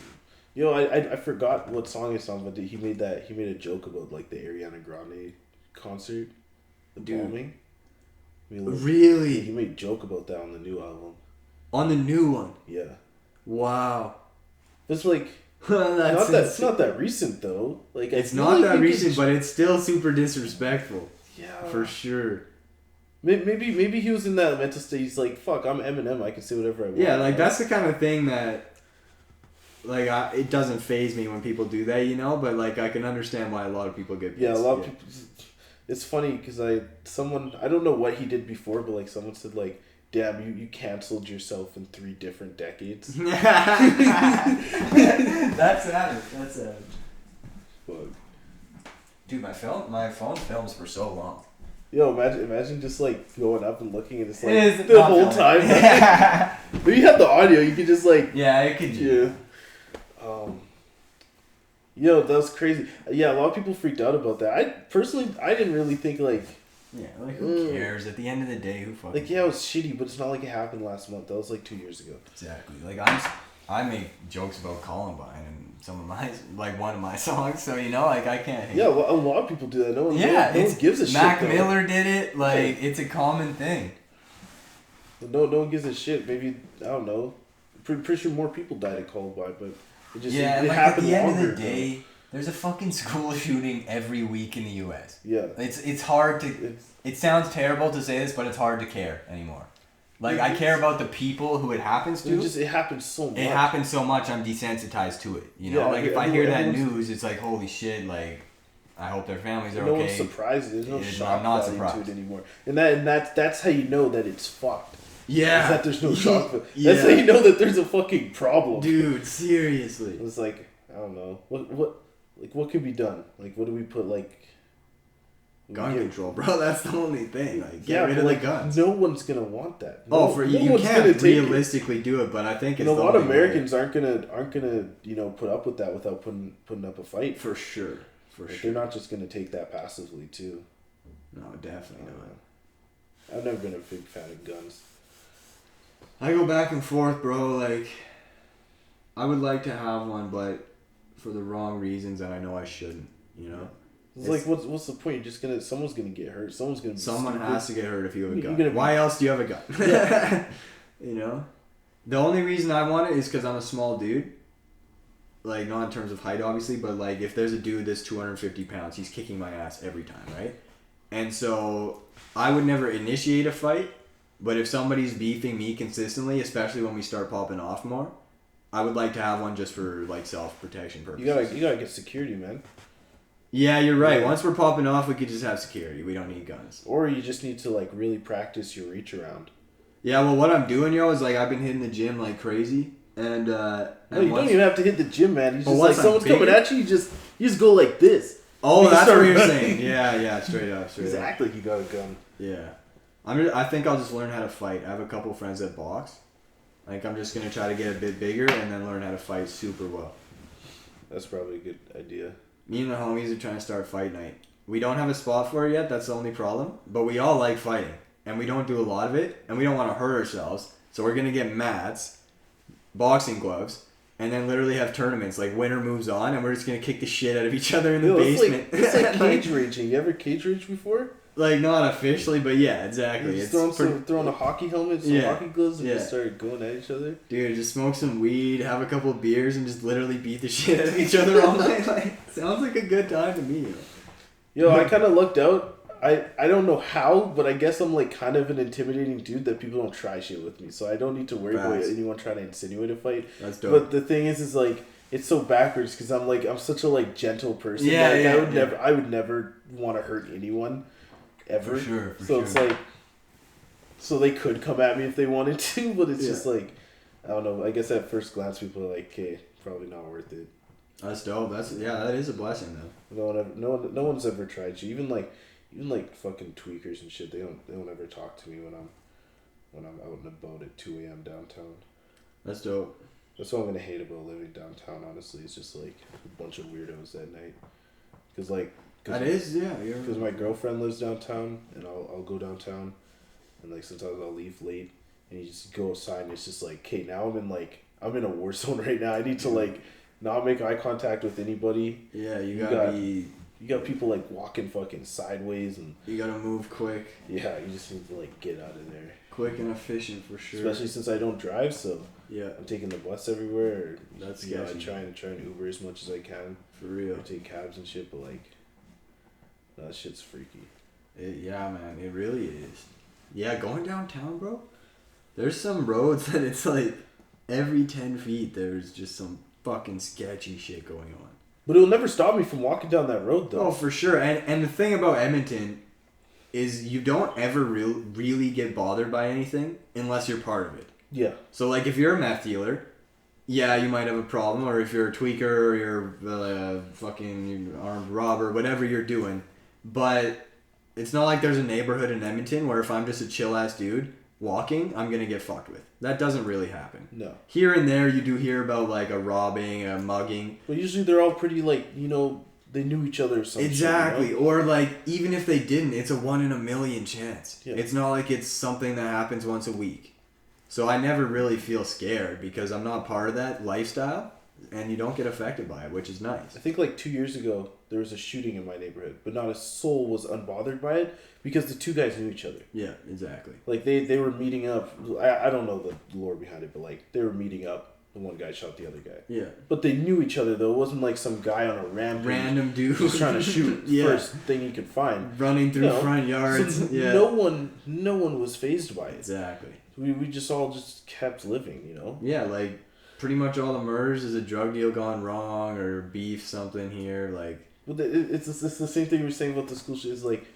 You know, I forgot what song it's on, but he made a joke about like the Ariana Grande concert, the bombing. Really? He made a joke about that on the new album. On the new one? Yeah. Wow. It's like it's not that recent though. Like it's not that recent, but it's still super disrespectful. Yeah. For sure. Maybe he was in that mental state. He's like, "Fuck, I'm Eminem. I can say whatever I want." Yeah, like that's the kind of thing that. Like, it doesn't faze me when people do that, you know? But, like, I can understand why a lot of people get pissed. Yeah, a lot of people... It's funny, because I don't know what he did before, but, like, someone said, like, damn, you canceled yourself in 3 different decades. That's savage. Fuck. Dude, my phone films for so long. Yo, imagine just, like, going up and looking at this, like, the whole time. If you had the audio, you could just, like... Yeah, it could... Yeah. Yo, that was crazy. Yeah, a lot of people freaked out about that. I didn't really think like Yeah, like who cares? At the end of the day, who fucking Like, yeah, it was shitty, but it's not like it happened last month. That was like 2 years ago. Exactly. Like I make jokes about Columbine and some of my like one of my songs, so you know, like I can't hate. Yeah, well, a lot of people do that. No one gives a shit. Mac Miller did it. Like it's a common thing. No one gives a shit. Maybe I don't know. Pretty sure more people died at Columbine, but it just it like happened at the end longer, of the day, there's a fucking school shooting every week in the U.S. Yeah, it's hard to. It sounds terrible to say this, but it's hard to care anymore. Like I care about the people who it happens to. It happens so much. It happens so much. I'm desensitized to it. You know, Yeah, like if I hear that news, it's like holy shit. Like I hope their families are okay. No one's surprised. There's no shock value to it anymore. And that's how you know that it's fucked. Yeah. Is that there's no shock value. That's how you know that there's a fucking problem. Dude, seriously. It's like I don't know what can be done. Like what do we put like. Gun control, bro. That's the only thing. Like, get rid of the guns. No one's gonna want that. You can't realistically do it, but I think it's a lot of Americans aren't gonna put up with that without putting up a fight. For sure. They're not just gonna take that passively too. No, definitely not. I've never been a big fan of guns. I go back and forth, bro. Like, I would like to have one, but for the wrong reasons, and I know I shouldn't. You know. It's like, what's the point? You're just someone's gonna get hurt. Someone has to get hurt if you have a gun. Why else do you have a gun? Yeah. You know? The only reason I want it is because I'm a small dude. Like, not in terms of height, obviously, but like, if there's a dude that's 250 pounds, he's kicking my ass every time, right? And so, I would never initiate a fight, but if somebody's beefing me consistently, especially when we start popping off more, I would like to have one just for, like, self-protection purposes. You gotta get security, man. Yeah, you're right. Once we're popping off, we could just have security. We don't need guns. Or you just need to like really practice your reach around. Yeah, well, what I'm doing, is like I've been hitting the gym like crazy, and no, you don't even have to hit the gym, man. You just like someone's coming at you, you just go like this. Oh, that's what you're saying. Yeah, straight up. Just act like you got a gun. Yeah, I think I'll just learn how to fight. I have a couple friends that box. Like I'm just gonna try to get a bit bigger and then learn how to fight super well. That's probably a good idea. Me and the homies are trying to start fight night. We don't have a spot for it yet, that's the only problem. But we all like fighting. And we don't do a lot of it. And we don't want to hurt ourselves. So we're going to get mats, boxing gloves, and then literally have tournaments. Like winner moves on and we're just going to kick the shit out of each other in the basement. It's like cage raging. You ever cage rage before? Like not officially, but yeah, exactly. You just throw on a hockey helmet, some hockey gloves, and just start going at each other. Dude, just smoke some weed, have a couple of beers, and just literally beat the shit out of each other all night. Like, sounds like a good time to me. Yo, I kind of lucked out. I don't know how, but I guess I'm like kind of an intimidating dude that people don't try shit with me, so I don't need to worry about anyone trying to insinuate a fight. That's dope. But the thing is like it's so backwards because I'm such a like gentle person. I would never want to hurt anyone. Ever. For sure. It's like, so they could come at me if they wanted to, but it's just like, I don't know. I guess at first glance, people are like, "Okay, probably not worth it." That's dope. That is a blessing though. No one's ever tried you. Even like fucking tweakers and shit. They don't ever talk to me when I'm out and about at 2 a.m. downtown. That's dope. That's what I'm gonna hate about living downtown. Honestly, it's just like a bunch of weirdos at night. Cause like. Because my girlfriend lives downtown, and I'll go downtown, and like sometimes I'll leave late, and you just go outside, and it's just like, okay, now I'm in a war zone right now. I need to like not make eye contact with anybody. Yeah, you got people like walking fucking sideways, and you gotta move quick. Yeah, you just need to like get out of there. Quick and efficient for sure. Especially since I don't drive, so yeah, I'm taking the bus everywhere. That's sketchy. I try and Uber as much as I can. For real. I take cabs and shit, but like. That shit's freaky. Yeah, man, it really is. Yeah, going downtown, bro. There's some roads that it's like every 10 feet there's just some fucking sketchy shit going on. But it'll never stop me from walking down that road, though. Oh, for sure. And the thing about Edmonton is you don't ever really get bothered by anything unless you're part of it. Yeah. So, like, if you're a meth dealer, yeah, you might have a problem. Or if you're a tweaker or you're fucking armed robber, whatever you're doing. But it's not like there's a neighborhood in Edmonton where if I'm just a chill-ass dude walking, I'm going to get fucked with. That doesn't really happen. No. Here and there, you do hear about, like, a robbing, a mugging. But usually they're all pretty, like, they knew each other or something. Exactly. You know? Or like even if they didn't, it's a 1 in a million chance. Yeah. It's not like it's something that happens once a week. So I never really feel scared because I'm not part of that lifestyle and you don't get affected by it, which is nice. I think like 2 years ago there was a shooting in my neighborhood, but not a soul was unbothered by it because the two guys knew each other. Yeah, exactly. Like they were meeting up. I don't know the lore behind it, but like they were meeting up. The one guy shot the other guy. Yeah. But they knew each other though. It wasn't like some guy on a rampage. Random dude just trying to shoot first thing he could find. Running through front yards. So yeah. No one was fazed by it. Exactly. We just all just kept living, you know? Yeah, like pretty much all the murders is a drug deal gone wrong or beef something here, like. Well, it's the same thing we were saying about the school shit. Is like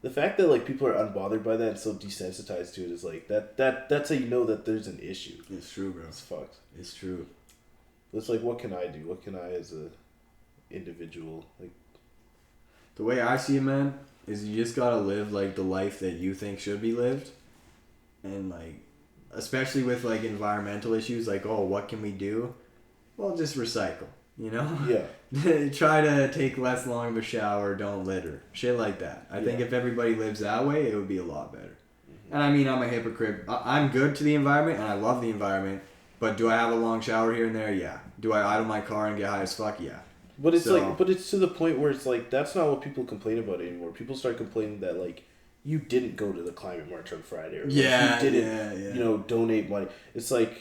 the fact that like people are unbothered by that and so desensitized to it is like that's how you know that there's an issue. It's true, bro. It's fucked. It's true. It's like, what can I do? What can I as a individual like? The way I see it, man, is you just gotta live like the life that you think should be lived, and like, especially with like environmental issues, like, oh, what can we do? Well, just recycle. You know? Yeah. Try to take less long of a shower, don't litter. Shit like that. I think if everybody lives that way, it would be a lot better. Mm-hmm. And I mean, I'm a hypocrite. I'm good to the environment, and I love the environment. But do I have a long shower here and there? Yeah. Do I idle my car and get high as fuck? Yeah. But it's but it's to the point where it's like, that's not what people complain about anymore. People start complaining that, like, you didn't go to the climate march on Friday. Or you didn't, you know, donate money. It's like,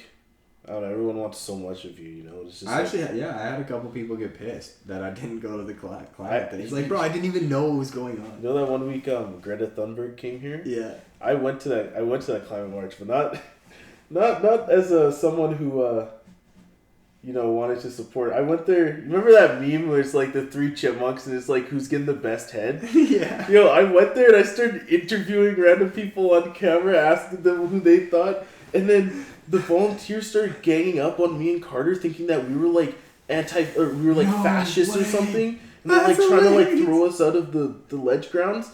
I don't know, everyone wants so much of you, you know. It's just I had a couple people get pissed that I didn't go to the climate thing. It's like, bro, I didn't even know what was going on. You know that one week Greta Thunberg came here? Yeah. I went to that climate march, but not as someone who you know, wanted to support. I went there. Remember that meme where it's like the 3 chipmunks and it's like who's getting the best head? Yeah. Yo, I went there and I started interviewing random people on camera, asking them who they thought, and then the volunteers started ganging up on me and Carter, thinking that we were like fascists or something, and they're like trying to like throw us out of the ledge grounds,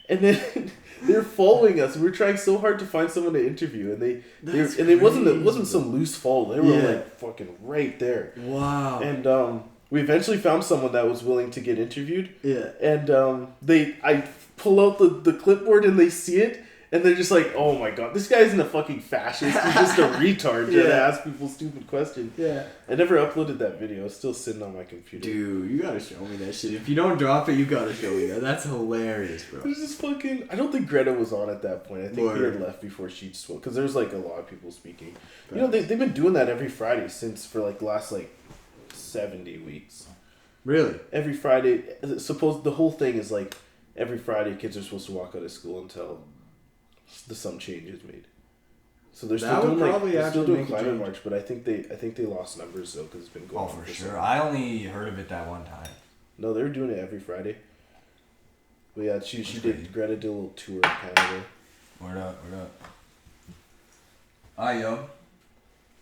and then they're following us. We were trying so hard to find someone to interview, and it wasn't some loose follow. They were like fucking right there. Wow. And we eventually found someone that was willing to get interviewed. Yeah. And I pull out the clipboard and they see it. And they're just like, oh my god, this guy isn't a fucking fascist. He's just a retard trying to ask people stupid questions. Yeah. I never uploaded that video. It's still sitting on my computer. Dude, you gotta show me that shit. If you don't drop it, you gotta show me that. That's hilarious, bro. There's this fucking... I don't think Greta was on at that point. I think he had left before she spoke. Because there's like a lot of people speaking. You know, they've been doing that every Friday for like the last like 70 weeks. Really? Every Friday. The whole thing is like every Friday kids are supposed to walk out of school until... some change is made, so they're still doing climate march, but I think they lost numbers though because it's been going. Oh, for sure. I only heard of it that one time. No, they were doing it every Friday. But yeah, she did. Greta did a little tour of Canada. Word up. Alright, yo.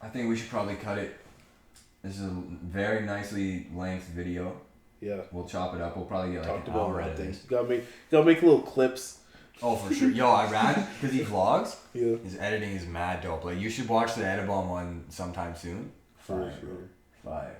I think we should probably cut it. This is a very nicely length video. Yeah. We'll chop it up. We'll probably get like an hour out of this. Gotta make little clips. Oh, for sure. Yo, I ran because he vlogs. Yeah. His editing is mad dope. Like, you should watch the Edibon one sometime soon. For sure. Fire.